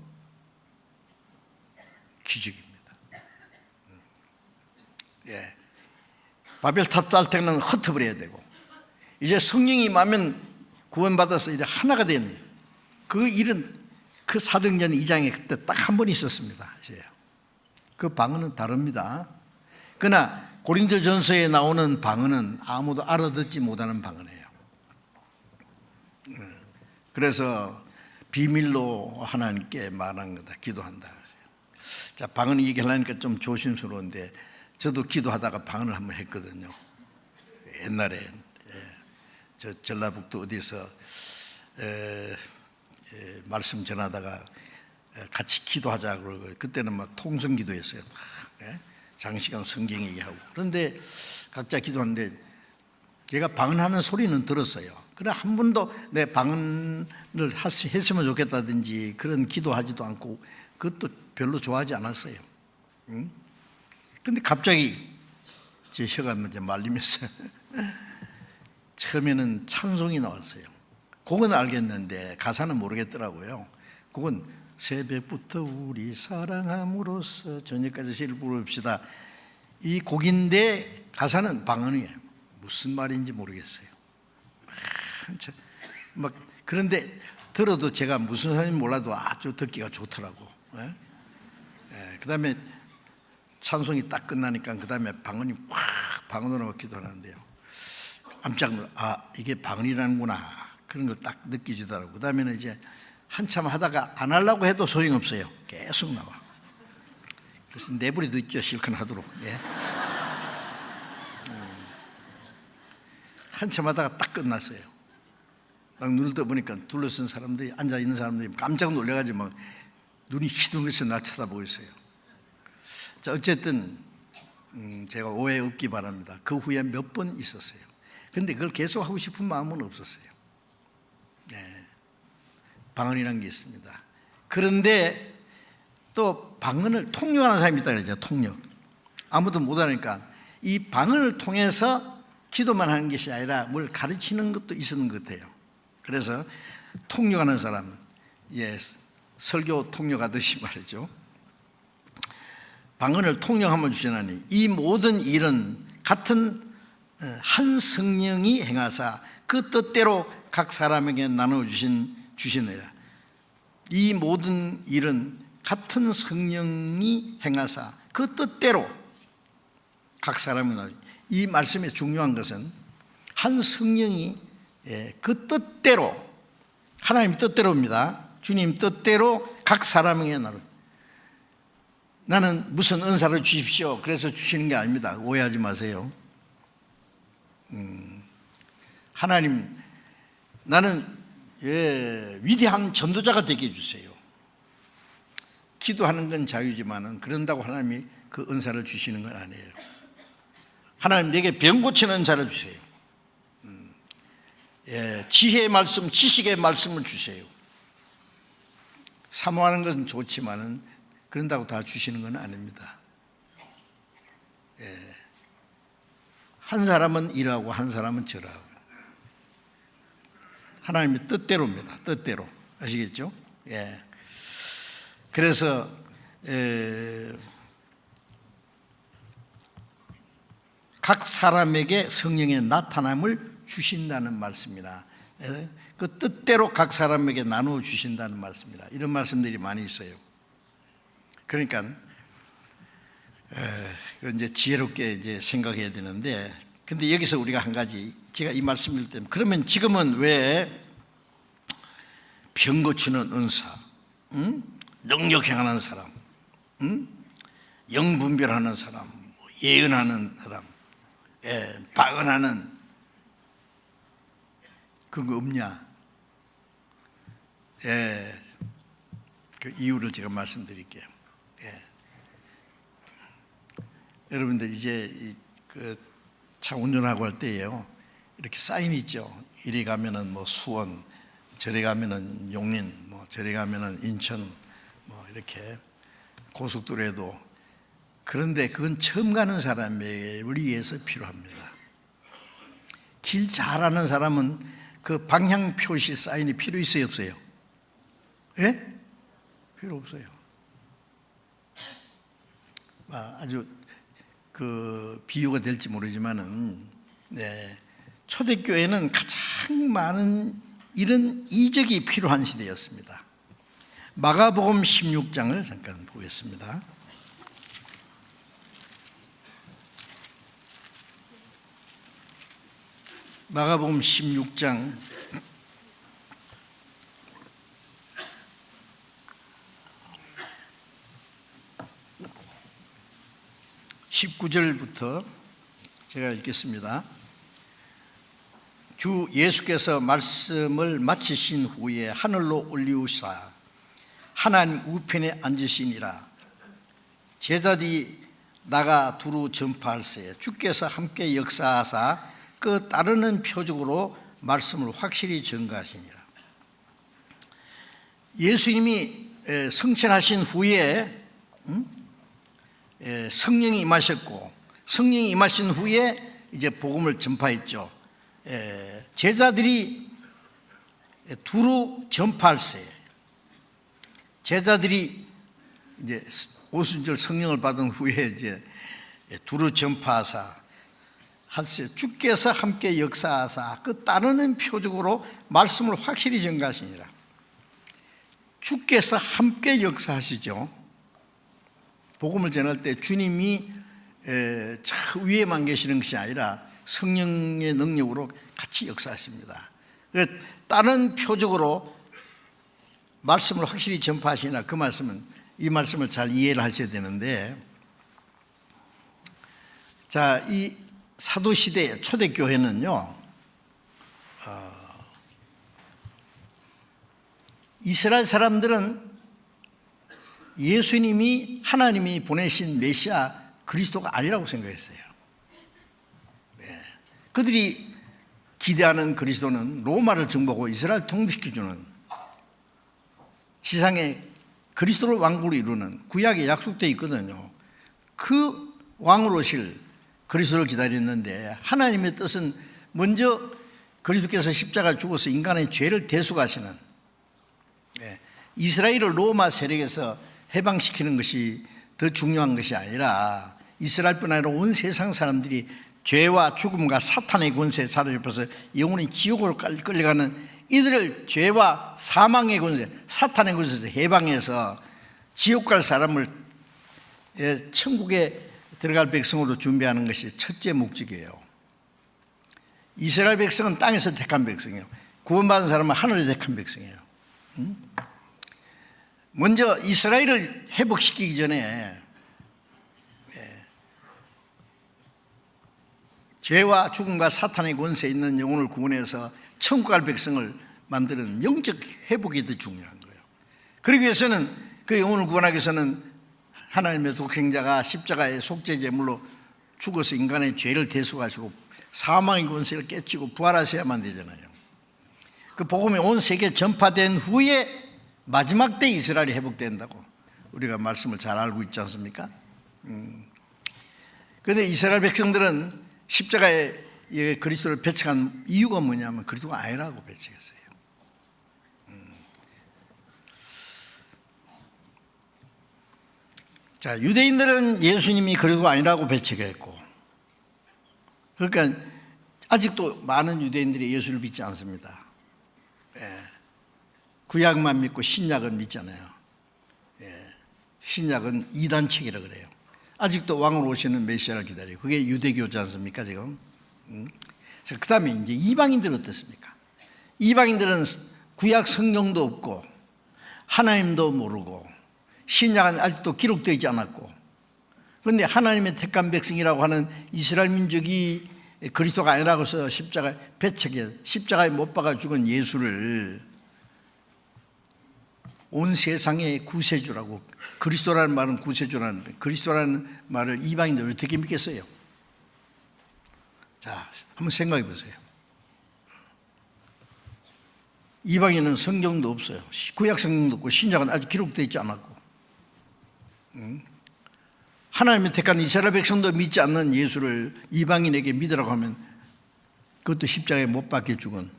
기적입니다. 예. 바벨탑 쌓을 때는 흩어버려야 되고, 이제 성령이 임하면 구원받아서 이제 하나가 되는 그 일은 그 사도행전 2장에 그때 딱 한 번 있었습니다. 그 방언은 다릅니다. 그러나 고린도전서에 나오는 방언은 아무도 알아듣지 못하는 방언이에요. 그래서 비밀로 하나님께 말한 거다, 기도한다. 자, 방언 얘기하려니까 좀 조심스러운데 저도 기도하다가 방언을 한번 했거든요. 옛날에 저 전라북도 어디서 말씀 전하다가 같이 기도하자 그러고, 그때는 막 통성 기도했어요. 장시간 성경 얘기하고. 그런데 각자 기도하는데 제가 방언하는 소리는 들었어요. 그래 한 번도 내 방언을 했으면 좋겠다든지 그런 기도하지도 않고 그것도 별로 좋아하지 않았어요. 근데 갑자기 제 혀가 이제 말리면서 처음에는 찬송이 나왔어요. 곡은 알겠는데 가사는 모르겠더라고요. 곡은 새벽부터 우리 사랑함으로써 저녁까지 시를 부릅시다, 이 곡인데 가사는 방언이에요. 무슨 말인지 모르겠어요. 막 그런데 들어도 제가 무슨 소리인지 몰라도 아주 듣기가 좋더라고. 그 다음에 찬송이 딱 끝나니까 그 다음에 방언이 확 방언으로 기도하는데요. 깜짝 놀라, 이게 방언이라는구나, 그런 걸 딱 느끼지더라고. 그 다음에는 이제 한참 하다가 안 하려고 해도 소용없어요. 계속 나와. 그래서 내버려 뒀죠, 실컷 하도록. 한참 하다가 딱 끝났어요. 막 눈을 떠보니까 둘러쓴 사람들이, 앉아있는 사람들이 깜짝 놀라가지고 막 눈이 희둥해서 나 쳐다보고 있어요. 자, 어쨌든 제가 오해 없기 바랍니다. 그 후에 몇 번 있었어요. 근데 그걸 계속 하고 싶은 마음은 없었어요. 방언이라는 게 있습니다. 그런데 또 방언을 통역하는 사람이 있다 그러죠. 통역. 아무도 못하니까 이 방언을 통해서 기도만 하는 것이 아니라 뭘 가르치는 것도 있었는 것 같아요. 그래서 통역하는 사람, 설교 통역하듯이 말이죠. 방언을 통역하면 주시나니 이 모든 일은 같은 한 성령이 행하사 그 뜻대로 각 사람에게 주시느니라. 이 모든 일은 같은 성령이 행하사 그 뜻대로 각 사람에게. 이 말씀의 중요한 것은 한 성령이 그 뜻대로, 하나님 뜻대로입니다. 주님 뜻대로 각 사람에게 나는 무슨 은사를 주십시오 그래서 주시는 게 아닙니다. 오해하지 마세요. 하나님, 나는 위대한 전도자가 되게 해주세요. 기도하는 건 자유지만은 그런다고 하나님이 그 은사를 주시는 건 아니에요. 하나님, 내게 병 고치는 은사를 주세요. 지혜의 말씀, 지식의 말씀을 주세요. 사모하는 것은 좋지만은 그런다고 다 주시는 건 아닙니다. 한 사람은 이러고 한 사람은 저러고. 하나님의 뜻대로입니다. 뜻대로. 아시겠죠? 그래서 각 사람에게 성령의 나타남을 주신다는 말씀이나 그 뜻대로 각 사람에게 나누어 주신다는 말씀이라, 이런 말씀들이 많이 있어요. 그러니까 이제 지혜롭게 이제 생각해야 되는데, 근데 여기서 우리가 한 가지, 제가 이 말씀을 때문에, 그러면 지금은 왜 병 고치는 은사, 능력 행하는 사람, 영분별하는 사람, 예언하는 사람, 방언하는 그거 없냐? 그 이유를 제가 말씀드릴게요. 여러분들 이제 그 차 운전하고 할 때예요, 이렇게 사인이 있죠. 이리 가면은 뭐 수원, 저리 가면은 용인, 뭐 저리 가면은 인천, 뭐 이렇게 고속도로에도. 그런데 그건 처음 가는 사람을 위해서 필요합니다. 길 잘 아는 사람은 그 방향 표시 사인이 필요 있어요, 없어요? 필요 없어요. 아주 그 비유가 될지 모르지만은, 초대교회는 가장 많은 이런 이적이 필요한 시대였습니다. 마가복음 16장을 잠깐 보겠습니다. 마가복음 16장 19절부터 제가 읽겠습니다. 주 예수께서 말씀을 마치신 후에 하늘로 올리우사 하나님 우편에 앉으시니라. 제자들이 나가 두루 전파할세 주께서 함께 역사하사 그 따르는 표적으로 말씀을 확실히 전가하시니라. 예수님이 성천하신 후에 성령이 임하셨고, 성령이 임하신 후에 이제 복음을 전파했죠. 제자들이 두루 전파할세, 제자들이 이제 오순절 성령을 받은 후에 이제 두루 전파하사 할세 주께서 함께 역사하사 그 따르는 표적으로 말씀을 확실히 전가하시니라. 주께서 함께 역사하시죠. 복음을 전할 때 주님이 저 위에만 계시는 것이 아니라 성령의 능력으로 같이 역사하십니다. 다른 표적으로 말씀을 확실히 전파하시나, 그 말씀은, 이 말씀을 잘 이해를 하셔야 되는데, 자, 이 사도시대의 초대교회는요, 이스라엘 사람들은 예수님이 하나님이 보내신 메시아 그리스도가 아니라고 생각했어요. 그들이 기대하는 그리스도는 로마를 정복하고 이스라엘 통일시켜주는, 지상에 그리스도를 왕국으로 이루는, 구약에 약속되어 있거든요. 그 왕으로 오실 그리스도를 기다렸는데, 하나님의 뜻은 먼저 그리스도께서 십자가 죽어서 인간의 죄를 대속하시는, 이스라엘을 로마 세력에서 해방시키는 것이 더 중요한 것이 아니라, 이스라엘뿐 아니라 온 세상 사람들이 죄와 죽음과 사탄의 권세에 사로잡혀서 영원히 지옥으로 끌려가는 이들을 죄와 사망의 권세, 사탄의 권세에서 해방해서 지옥 갈 사람을 천국에 들어갈 백성으로 준비하는 것이 첫째 목적이에요. 이스라엘 백성은 땅에서 택한 백성이에요. 구원받은 사람은 하늘에 택한 백성이에요. 먼저 이스라엘을 회복시키기 전에 죄와 죽음과 사탄의 권세에 있는 영혼을 구원해서 천국 갈 백성을 만드는 영적 회복이 더 중요한 거예요. 그러기 위해서는 그 영혼을 구원하기 위해서는 하나님의 독생자가 십자가의 속죄제물로 죽어서 인간의 죄를 대속하시고 사망의 권세를 깨치고 부활하셔야만 되잖아요. 그 복음이 온 세계에 전파된 후에 마지막 때 이스라엘이 회복된다고 우리가 말씀을 잘 알고 있지 않습니까? 그런데 이스라엘 백성들은 십자가에 그리스도를 배척한 이유가 뭐냐면 그리스도가 아니라고 배척했어요. 자, 유대인들은 예수님이 그리스도가 아니라고 배척했고, 그러니까 아직도 많은 유대인들이 예수를 믿지 않습니다. 구약만 믿고 신약은 믿잖아요. 신약은 이단책이라 그래요. 아직도 왕으로 오시는 메시아를 기다려요. 그게 유대교지 않습니까 지금? 그 다음에 이제 이방인들은 어떻습니까? 이방인들은 구약 성경도 없고 하나님도 모르고 신약은 아직도 기록되어 있지 않았고, 그런데 하나님의 택한 백성이라고 하는 이스라엘 민족이 그리스도가 아니라고 해서 십자가에 배척해 십자가에 못 박아 죽은 예수를 온 세상의 구세주라고, 그리스도라는 말은 구세주라는, 그리스도라는 말을 이방인들이 어떻게 믿겠어요? 자, 한번 생각해 보세요. 이방인은 성경도 없어요. 구약 성경도 없고 신약은 아직 기록되어 있지 않았고, 하나님의 택한 이스라엘 백성도 믿지 않는 예수를 이방인에게 믿으라고 하면 그것도 십자가에 못 박혀 죽은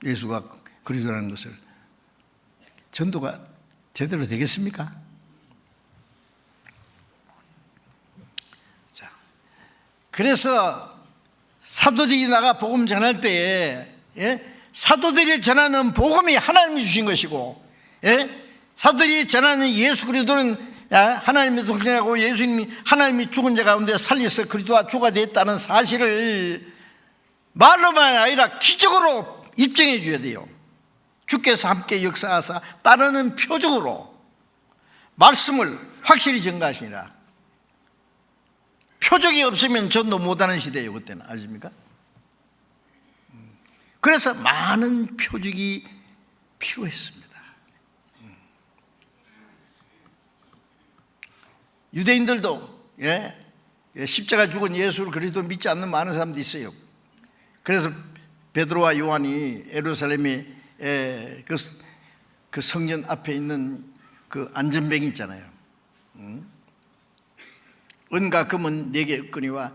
예수가 그리스도라는 것을 전도가 제대로 되겠습니까? 자, 그래서 사도들이 나가 복음 전할 때에 사도들이 전하는 복음이 하나님이 주신 것이고, 사도들이 전하는 예수 그리스도는 하나님의 독생자고 예수님이 하나님이 죽은 자 가운데 살려서 그리스도와 주가 됐다는 사실을 말로만 아니라 기적으로 입증해 줘야 돼요. 주께서 함께 역사하사 따르는 표적으로 말씀을 확실히 전가하시니라. 표적이 없으면 전도 못하는 시대예요. 그때는 아십니까? 그래서 많은 표적이 필요했습니다. 유대인들도 십자가 죽은 예수를 그리스도 믿지 않는 많은 사람들이 있어요. 그래서 베드로와 요한이 예루살렘에 그 성전 앞에 있는 그 안전뱅이 있잖아요. 은과 금은 내게 없거니와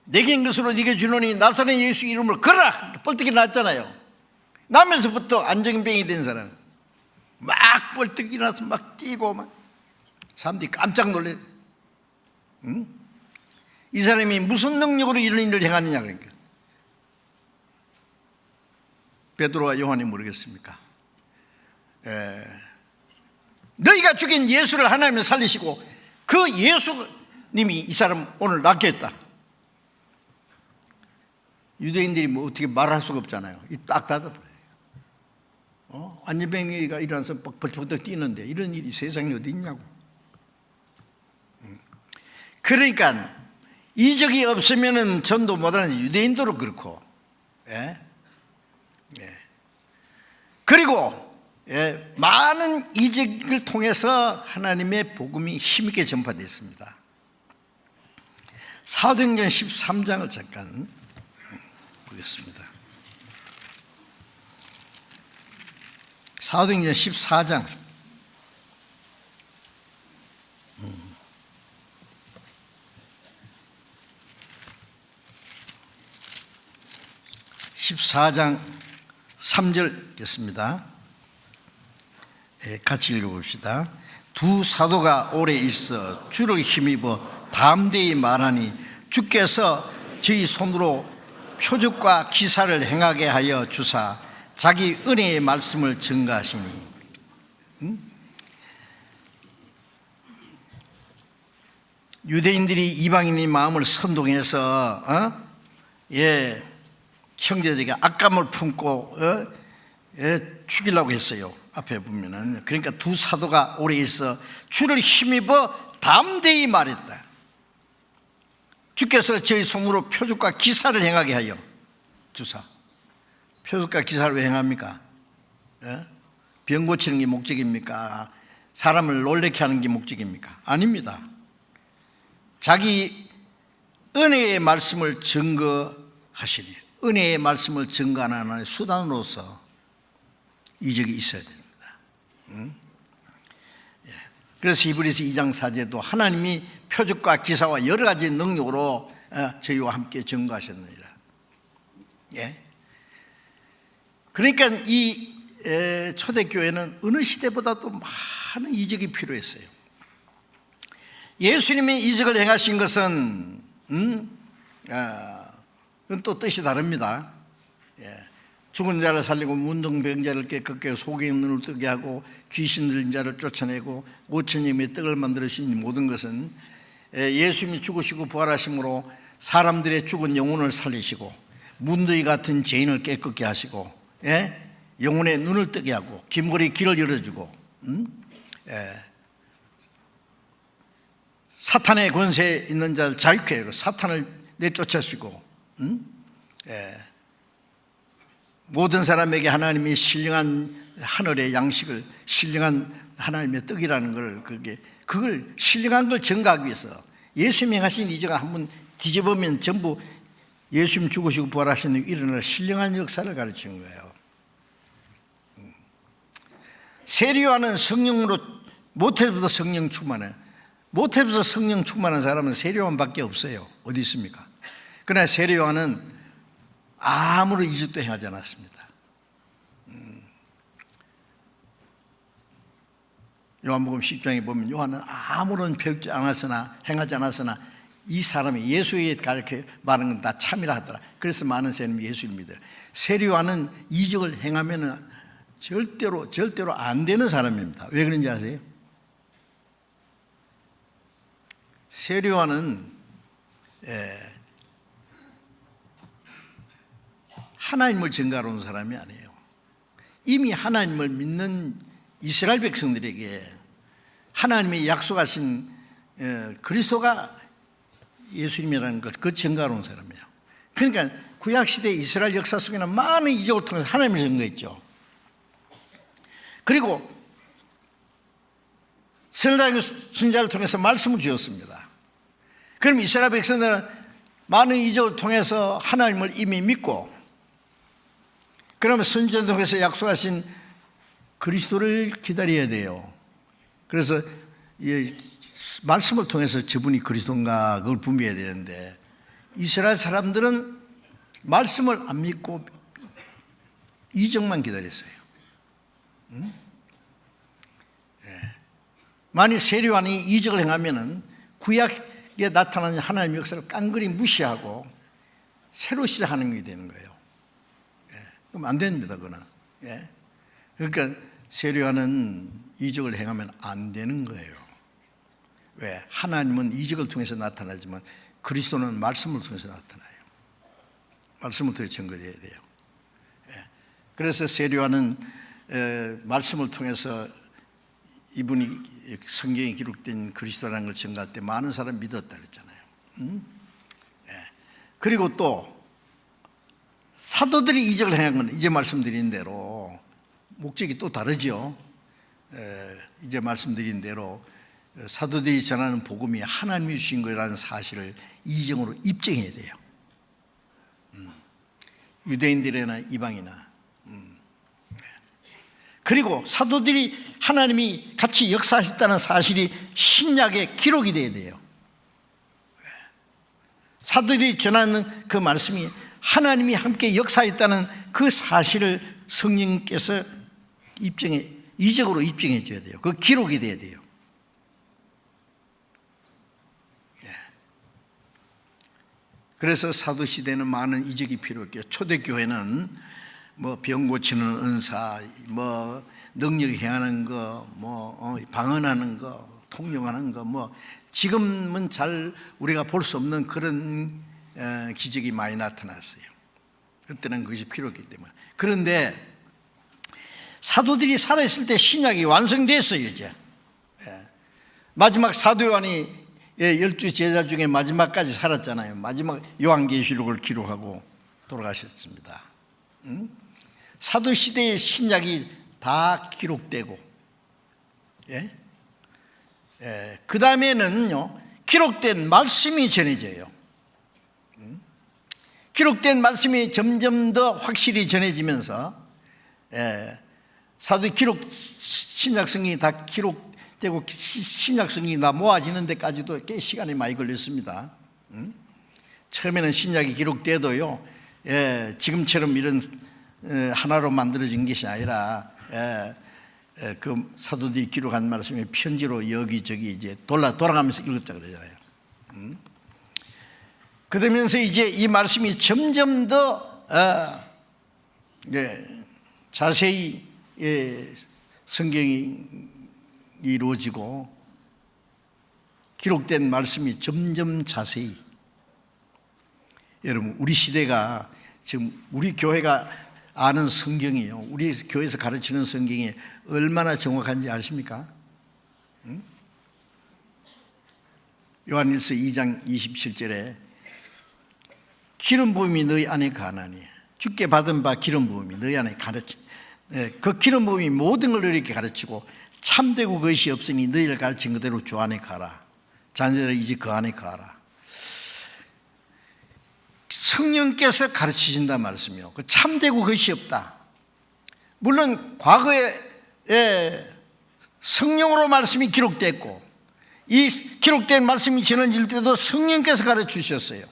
내게 있는 것으로 네게 주노니 나사렛 예수 이름으로 걸어라! 뻘떡이 났잖아요. 나면서부터 안전뱅이 된 사람 막 뻘떡 일어나서 막 뛰고 막 사람들이 깜짝 놀래. 이 사람이 무슨 능력으로 이런 일을 행하느냐 그러니까. 베드로와 요한이 모르겠습니까? 너희가 죽인 예수를 하나님이 살리시고 그 예수님이 이 사람 오늘 낫게 했다. 유대인들이 뭐 어떻게 말할 수가 없잖아요. 딱 닫아버려요. 안전뱅이가 일어나서 벅벅벅 뛰는데 이런 일이 세상에 어디 있냐고. 그러니까 이적이 없으면 전도 못하는 유대인들도 그렇고, 그리고 많은 이적을 통해서 하나님의 복음이 힘있게 전파됐습니다. 사도행전 13장을 잠깐 보겠습니다. 사도행전 14장 14장 3절 읽겠습니다. 같이 읽어봅시다. 두 사도가 오래 있어 주를 힘입어 담대히 말하니 주께서 저희 손으로 표적과 기사를 행하게 하여 주사 자기 은혜의 말씀을 증거하시니. 유대인들이 이방인의 마음을 선동해서 형제들에게 악감을 품고 죽이려고 했어요. 앞에 보면은. 그러니까 두 사도가 오래 있어 주를 힘입어 담대히 말했다. 주께서 저희 손으로 표적과 기사를 행하게 하여 주사. 표적과 기사를 왜 행합니까? 병 고치는 게 목적입니까? 사람을 놀래게 하는 게 목적입니까? 아닙니다. 자기 은혜의 말씀을 증거하시니, 은혜의 말씀을 증거하는 수단으로서 이적이 있어야 됩니다. 그래서 히브리서 2장 4절도 하나님이 표적과 기사와 여러 가지 능력으로 저희와 함께 증거하셨느니라. 그러니까 이 초대교회는 어느 시대보다도 많은 이적이 필요했어요. 예수님이 이적을 행하신 것은 또 뜻이 다릅니다. 죽은 자를 살리고 문둥병자를 깨끗게 하고 속의 눈을 뜨게 하고 귀신 들린 자를 쫓아내고 5,000명의 떡을 만들으신 모든 것은 예수님이 죽으시고 부활하심으로 사람들의 죽은 영혼을 살리시고 문둥이 같은 죄인을 깨끗게 하시고 영혼의 눈을 뜨게 하고 김거리 길을 열어주고 사탄의 권세에 있는 자를 자유케 하고 사탄을 내쫓으시고 모든 사람에게 하나님이 신령한 하늘의 양식을, 신령한 하나님의 떡이라는 걸, 그걸 신령한 걸 증거하기 위해서 예수님이 하신 이적을 한번 뒤집으면 전부 예수님 죽으시고 부활하신 일어날 신령한 역사를 가르치는 거예요. 세례요한은 성령으로 모태부터 성령 충만해. 모태부터 성령 충만한 사람은 세례요한밖에 없어요. 어디 있습니까? 그러나 세례요한은 아무런 이적도 행하지 않았습니다. 요한복음 10장에 보면 요한은 아무런 배우지 않았으나 행하지 않았으나 이 사람이 예수에 가르쳐 말하는 건 다 참이라 하더라. 그래서 많은 사람이 예수를 믿어요. 세례요한은 이적을 행하면 절대로 안 되는 사람입니다. 왜 그런지 아세요? 세례요한은 하나님을 증거하러 온 사람이 아니에요. 이미 하나님을 믿는 이스라엘 백성들에게 하나님이 약속하신 그리스도가 예수님이라는 것, 그 증거하러 온 사람이에요. 그러니까 구약시대 이스라엘 역사 속에는 많은 이적을 통해서 하나님을 증거했죠. 그리고 선지자 선지자를 통해서 말씀을 주었습니다. 그럼 이스라엘 백성들은 많은 이적을 통해서 하나님을 이미 믿고, 그러면 선지자를 통해서 약속하신 그리스도를 기다려야 돼요. 그래서 말씀을 통해서 저분이 그리스도인가 그걸 분별해야 되는데, 이스라엘 사람들은 말씀을 안 믿고 이적만 기다렸어요. 만일 세례요한이 이적을 행하면은 구약에 나타나는 하나님의 역사를 깡그리 무시하고 새로 시작하는 게 되는 거예요. 그럼 안 됩니다, 그거는. 그러니까 세례요한은 이적을 행하면 안 되는 거예요. 왜? 하나님은 이적을 통해서 나타나지만 그리스도는 말씀을 통해서 나타나요. 말씀을 통해 증거돼야 돼요. 그래서 세례요한은 말씀을 통해서 이분이 성경에 기록된 그리스도라는 걸 증거할 때 많은 사람이 믿었다 그랬잖아요. 그리고 또 사도들이 이적을 행한 건 이제 말씀드린 대로 목적이 또 다르죠. 이제 말씀드린 대로 사도들이 전하는 복음이 하나님이 주신 거라는 사실을 이적으로 입증해야 돼요. 유대인들이나 이방이나. 그리고 사도들이 하나님이 같이 역사하셨다는 사실이 신약에 기록이 돼야 돼요. 사도들이 전하는 그 말씀이 하나님이 함께 역사했다는 그 사실을 성령께서 이적으로 입증해 줘야 돼요. 그 기록이 돼야 돼요. 그래서 사도 시대는 많은 이적이 필요했겠죠. 초대교회는 뭐 병 고치는 은사, 뭐 능력 행하는 거, 뭐 방언하는 거, 통용하는 거, 뭐 지금은 잘 우리가 볼 수 없는 그런 기적이 많이 나타났어요. 그때는 그것이 필요했기 때문에. 그런데 사도들이 살아있을 때 신약이 완성됐어요. 이제 마지막 사도 요한이 12 제자 중에 마지막까지 살았잖아요. 마지막 요한계시록을 기록하고 돌아가셨습니다. 사도 시대의 신약이 다 기록되고, 그 다음에는요 기록된 말씀이 전해져요. 기록된 말씀이 점점 더 확실히 전해지면서 사도 기록 신약성이 다 기록되고 신약성이 다 모아지는 데까지도 꽤 시간이 많이 걸렸습니다. 처음에는 신약이 기록돼도요 지금처럼 이런 하나로 만들어진 것이 아니라 그 사도들이 기록한 말씀이 편지로 여기저기 이제 돌아가면서 읽었다 그러잖아요. 그러면서 이제 이 말씀이 점점 더 자세히 성경이 이루어지고 기록된 말씀이 점점 자세히, 여러분 우리 시대가 지금 우리 교회가 아는 성경이요, 우리 교회에서 가르치는 성경이 얼마나 정확한지 아십니까? 요한일서 2장 27절에 기름 부음이 너희 안에 가나니, 주께 받은 바 기름 부음이 너희 안에 가르치, 그 기름 부음이 모든 걸 너희에게 가르치고 참되고 그것이 없으니 너희를 가르친 그대로 주 안에 가라. 자녀들아 이제 그 안에 가라. 성령께서 가르치신단 말씀이요. 그 참되고 그것이 없다. 물론 과거에 성령으로 말씀이 기록됐고 이 기록된 말씀이 전해질 때도 성령께서 가르치셨어요.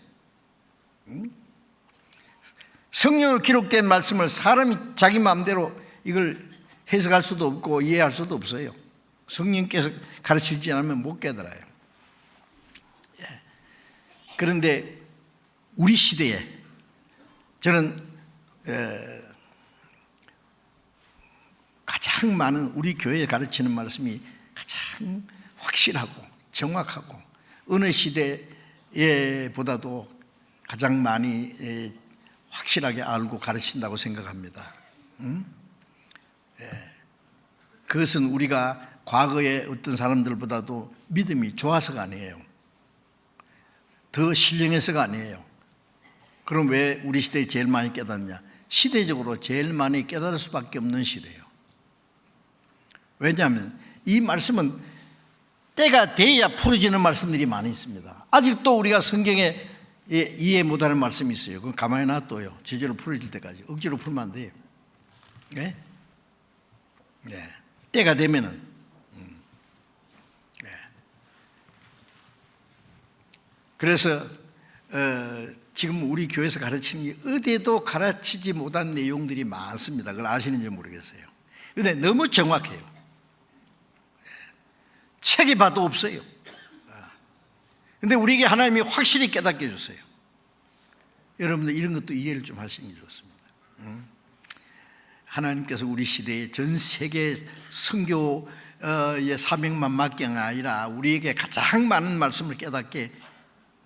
성령으로 기록된 말씀을 사람이 자기 마음대로 이걸 해석할 수도 없고 이해할 수도 없어요. 성령께서 가르치지 않으면 못 깨달아요. 그런데 우리 시대에 저는 가장 많은 우리 교회에 가르치는 말씀이 가장 확실하고 정확하고 어느 시대보다도 가장 많이 확실하게 알고 가르친다고 생각합니다. 그것은 우리가 과거의 어떤 사람들보다도 믿음이 좋아서가 아니에요. 더 신령해서가 아니에요. 그럼 왜 우리 시대에 제일 많이 깨닫냐? 시대적으로 제일 많이 깨달을 수밖에 없는 시대예요. 왜냐하면 이 말씀은 때가 돼야 풀어지는 말씀들이 많이 있습니다. 아직도 우리가 성경에 이해 못하는 말씀이 있어요. 그건 가만히 놔둬요. 제대로 풀어질 때까지. 억지로 풀면 안 돼요. 네? 네. 때가 되면은. 네. 그래서 지금 우리 교회에서 가르치는 게 어디에도 가르치지 못한 내용들이 많습니다. 그걸 아시는지 모르겠어요. 그런데 너무 정확해요. 책에 봐도 없어요. 그런데 우리에게 하나님이 확실히 깨닫게 해줬어요. 여러분들 이런 것도 이해를 좀 하시는 게 좋습니다. 하나님께서 우리 시대에 전 세계 선교의 사명만 맡긴 게 아니라 우리에게 가장 많은 말씀을 깨닫게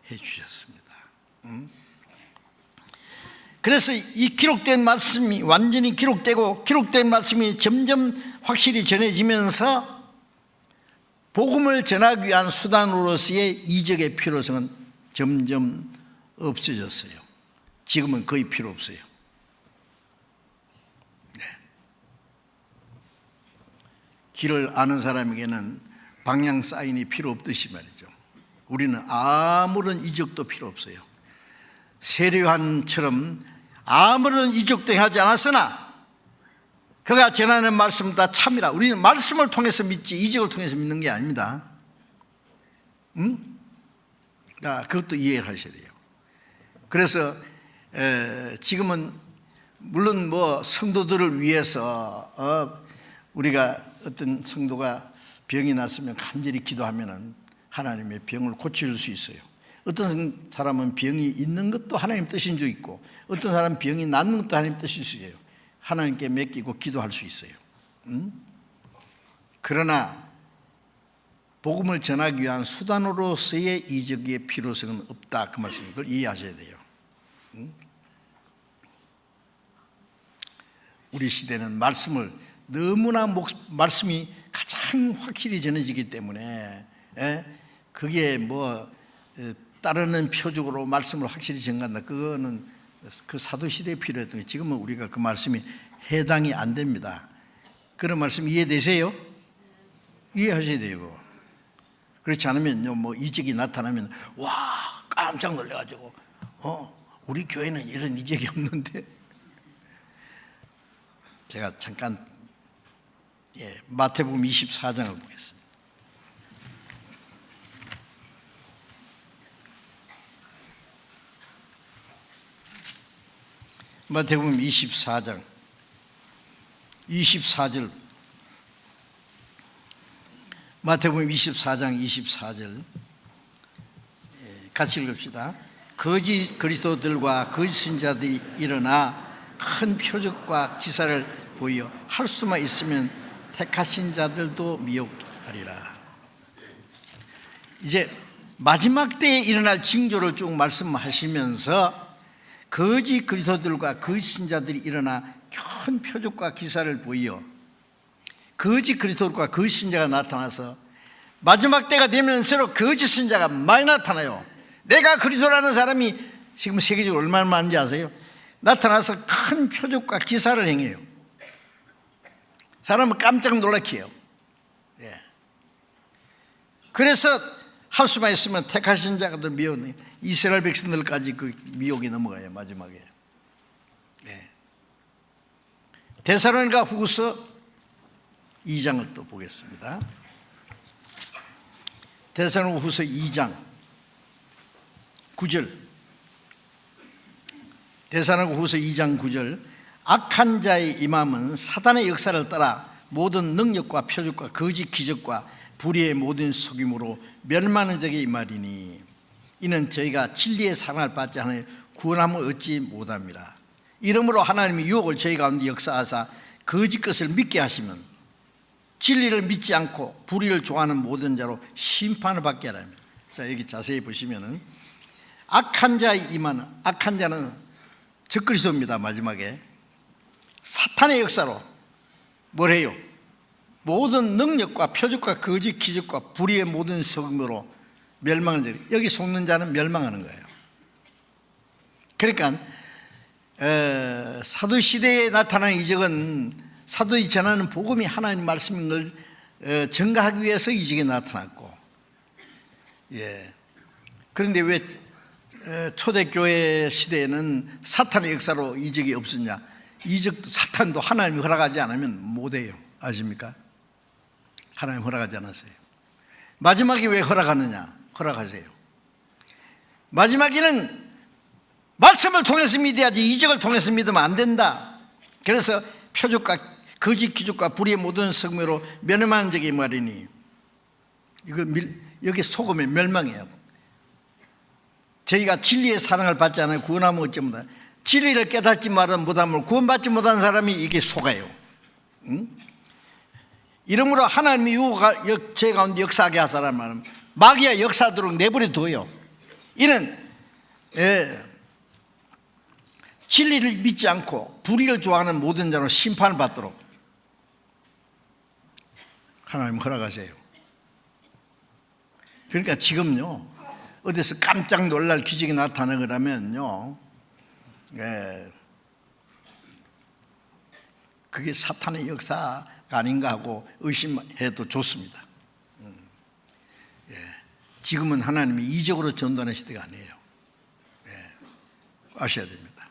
해주셨습니다. 그래서 이 기록된 말씀이 완전히 기록되고 기록된 말씀이 점점 확실히 전해지면서 복음을 전하기 위한 수단으로서의 이적의 필요성은 점점 없어졌어요. 지금은 거의 필요 없어요. 네. 길을 아는 사람에게는 방향 사인이 필요 없듯이 말이죠. 우리는 아무런 이적도 필요 없어요. 세례요한처럼 아무런 이적도 하지 않았으나 그가 전하는 말씀 다 참이라. 우리는 말씀을 통해서 믿지 이적을 통해서 믿는 게 아닙니다. 그것도 이해를 하셔야 돼요. 그래서 지금은 물론 뭐 성도들을 위해서 우리가 어떤 성도가 병이 났으면 간절히 기도하면은 하나님의 병을 고칠 수 있어요. 어떤 사람은 병이 있는 것도 하나님 뜻인 줄 있고, 어떤 사람은 병이 낫는 것도 하나님 뜻일 수 있어요. 하나님께 맡기고 기도할 수 있어요. 그러나 복음을 전하기 위한 수단으로서의 이적의 필요성은 없다, 그 말씀입니다. 그걸 이해하셔야 돼요. 우리 시대는 말씀을 너무나 말씀이 가장 확실히 전해지기 때문에, 그게 뭐 따르는 표적으로 말씀을 확실히 전한다, 그거는 그 사도시대에 필요했던 게, 지금은 우리가 그 말씀이 해당이 안 됩니다. 그런 말씀 이해되세요? 이해하셔야 돼요. 그렇지 않으면요, 뭐 이적이 나타나면 와 깜짝 놀래가지고 우리 교회는 이런 이적이 없는데. 제가 잠깐 마태복음 24장을 보겠습니다. 마태복음 24장 24절, 마태복음 24장 24절 같이 읽읍시다. 거짓 그리스도들과 거짓 신자들이 일어나 큰 표적과 기사를 보여 할 수만 있으면 택하신 자들도 미혹하리라. 이제 마지막 때에 일어날 징조를 쭉 말씀하시면서 거짓 그리스도들과 거짓 신자들이 일어나 큰 표적과 기사를 보여, 거짓 그리스도들과 거짓 신자가 나타나서 마지막 때가 되면서 거짓 신자가 많이 나타나요. 내가 그리스도라는 사람이 지금 세계적으로 얼마나 많은지 아세요? 나타나서 큰 표적과 기사를 행해요. 사람은 깜짝 놀라게 해요. 그래서 할 수만 있으면 택하신 자들 미혹, 이스라엘 백성들까지 그 미혹이 넘어가요, 마지막에. 데살로니가 후서 2장을 또 보겠습니다. 데살로니가 후서 2장 9절. 데살로니가 후서 2장 9절. 악한 자의 임함은 사단의 역사를 따라 모든 능력과 표적과 거짓 기적과 불의의 모든 속임으로 멸망하는 자에게 임하리니, 이는 저희가 진리의 사랑을 받지 않으니 구원함을 얻지 못합니다. 이러므로 하나님이 유혹을 저희 가운데 역사하사 거짓 것을 믿게 하시면 진리를 믿지 않고 불의를 좋아하는 모든 자로 심판을 받게 하랍니다. 자, 여기 자세히 보시면은 악한 자의 임하는, 악한 자는 적그리스도입니다. 마지막에 사탄의 역사로 뭘 해요? 모든 능력과 표적과 거짓 기적과 불의의 모든 속임으로 멸망하는 자, 여기 속는 자는 멸망하는 거예요. 그러니까 사도시대에 나타난 이적은 사도이 전하는 복음이 하나님 말씀인 걸 증가하기 위해서 이적이 나타났고, 그런데 왜 초대교회 시대에는 사탄의 역사로 이적이 없었냐? 이적도 사탄도 하나님이 허락하지 않으면 못해요. 아십니까? 하나님 허락하지 않았어요. 마지막에 왜 허락하느냐? 허락하세요. 마지막에는 말씀을 통해서 믿어야지 이적을 통해서 믿으면 안 된다. 그래서 표적과 거짓 기적과 불의의 모든 성매로 멸망하는 적이 말이니, 이거 여기 속으면 멸망해요. 저희가 진리의 사랑을 받지 않아요. 구원하면 어찌 못하냐? 진리를 깨닫지 못하면 구원받지 못한 사람이 이게 속아요. 이러므로 하나님이 유혹을 제 가운데 역사하게 하사란 말은 마귀가 역사하도록 내버려 둬요. 이는 진리를 믿지 않고 불의를 좋아하는 모든 자로 심판을 받도록 하나님 허락하세요. 그러니까 지금요, 어디서 깜짝 놀랄 기적이 나타나거라면요, 그게 사탄의 역사가 아닌가 하고 의심해도 좋습니다. 지금은 하나님이 이적으로 전도하는 시대가 아니에요. 아셔야 됩니다.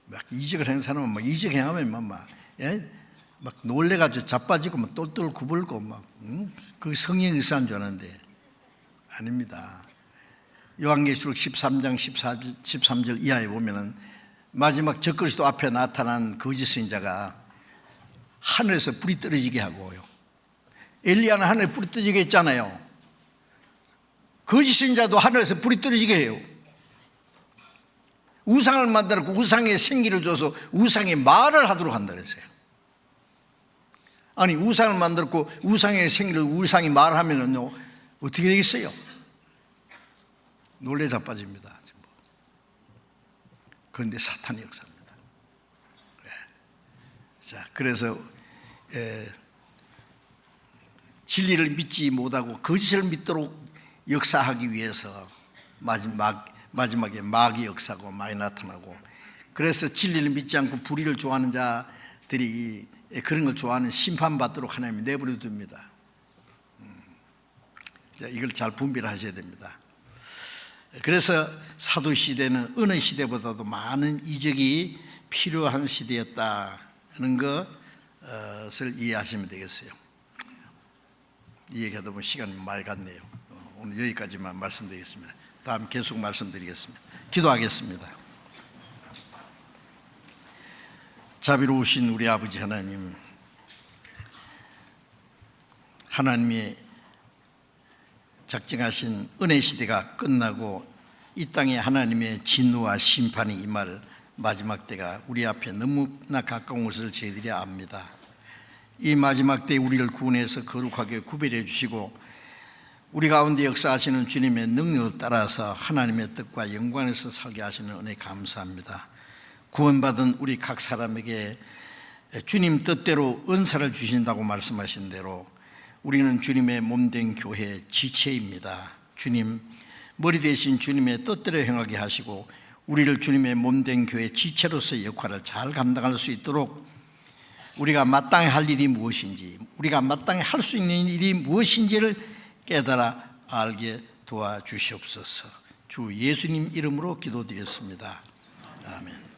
막 이적을 하는 사람은 막 이적 행하면 막 놀래가지고 자빠지고 막 똘똘 구불고 막 그게 성령이 일어난 줄 아는데 아닙니다. 요한계시록 13장 13절 이하에 보면은 마지막 적그리스도 앞에 나타난 거짓 선지자가 하늘에서 불이 떨어지게 하고요. 엘리야는 하늘에 불이 떨어지게 했잖아요. 거짓 선지자도 하늘에서 불이 떨어지게 해요. 우상을 만들었고 우상에 생기를 줘서 우상의 말을 하도록 한다 그랬어요. 아니 우상을 만들었고 우상의 생기를 우상이 말하면은요 어떻게 되겠어요? 놀래 자빠집니다. 그런데 사탄의 역사입니다. 자, 그래서 진리를 믿지 못하고 거짓을 믿도록 역사하기 위해서 마지막에 마귀 역사가 많이 나타나고, 그래서 진리를 믿지 않고 불의를 좋아하는 자들이 그런 걸 좋아하는 심판받도록 하나님이 내버려 둡니다. 이걸 잘 분별을 하셔야 됩니다. 그래서 사도시대는 어느 시대보다도 많은 이적이 필요한 시대였다는 것을 이해하시면 되겠어요. 이 얘기하다 보면 시간이 많이 갔네요. 오늘 여기까지만 말씀드리겠습니다. 다음 계속 말씀드리겠습니다. 기도하겠습니다. 자비로우신 우리 아버지 하나님, 하나님의 작정하신 은혜 시대가 끝나고 이 땅에 하나님의 진노와 심판이 임할 마지막 때가 우리 앞에 너무나 가까운 것을 저희들이 압니다. 이 마지막 때에 우리를 구원해서 거룩하게 구별해 주시고 우리 가운데 역사하시는 주님의 능력을 따라서 하나님의 뜻과 영광에서 살게 하시는 은혜 감사합니다. 구원받은 우리 각 사람에게 주님 뜻대로 은사를 주신다고 말씀하신 대로 우리는 주님의 몸된 교회 지체입니다. 주님, 머리 대신 주님의 뜻대로 행하게 하시고 우리를 주님의 몸된 교회 지체로서의 역할을 잘 감당할 수 있도록 우리가 마땅히 할 일이 무엇인지, 우리가 마땅히 할 수 있는 일이 무엇인지를 깨달아 알게 도와주시옵소서. 주 예수님 이름으로 기도드렸습니다. 아멘.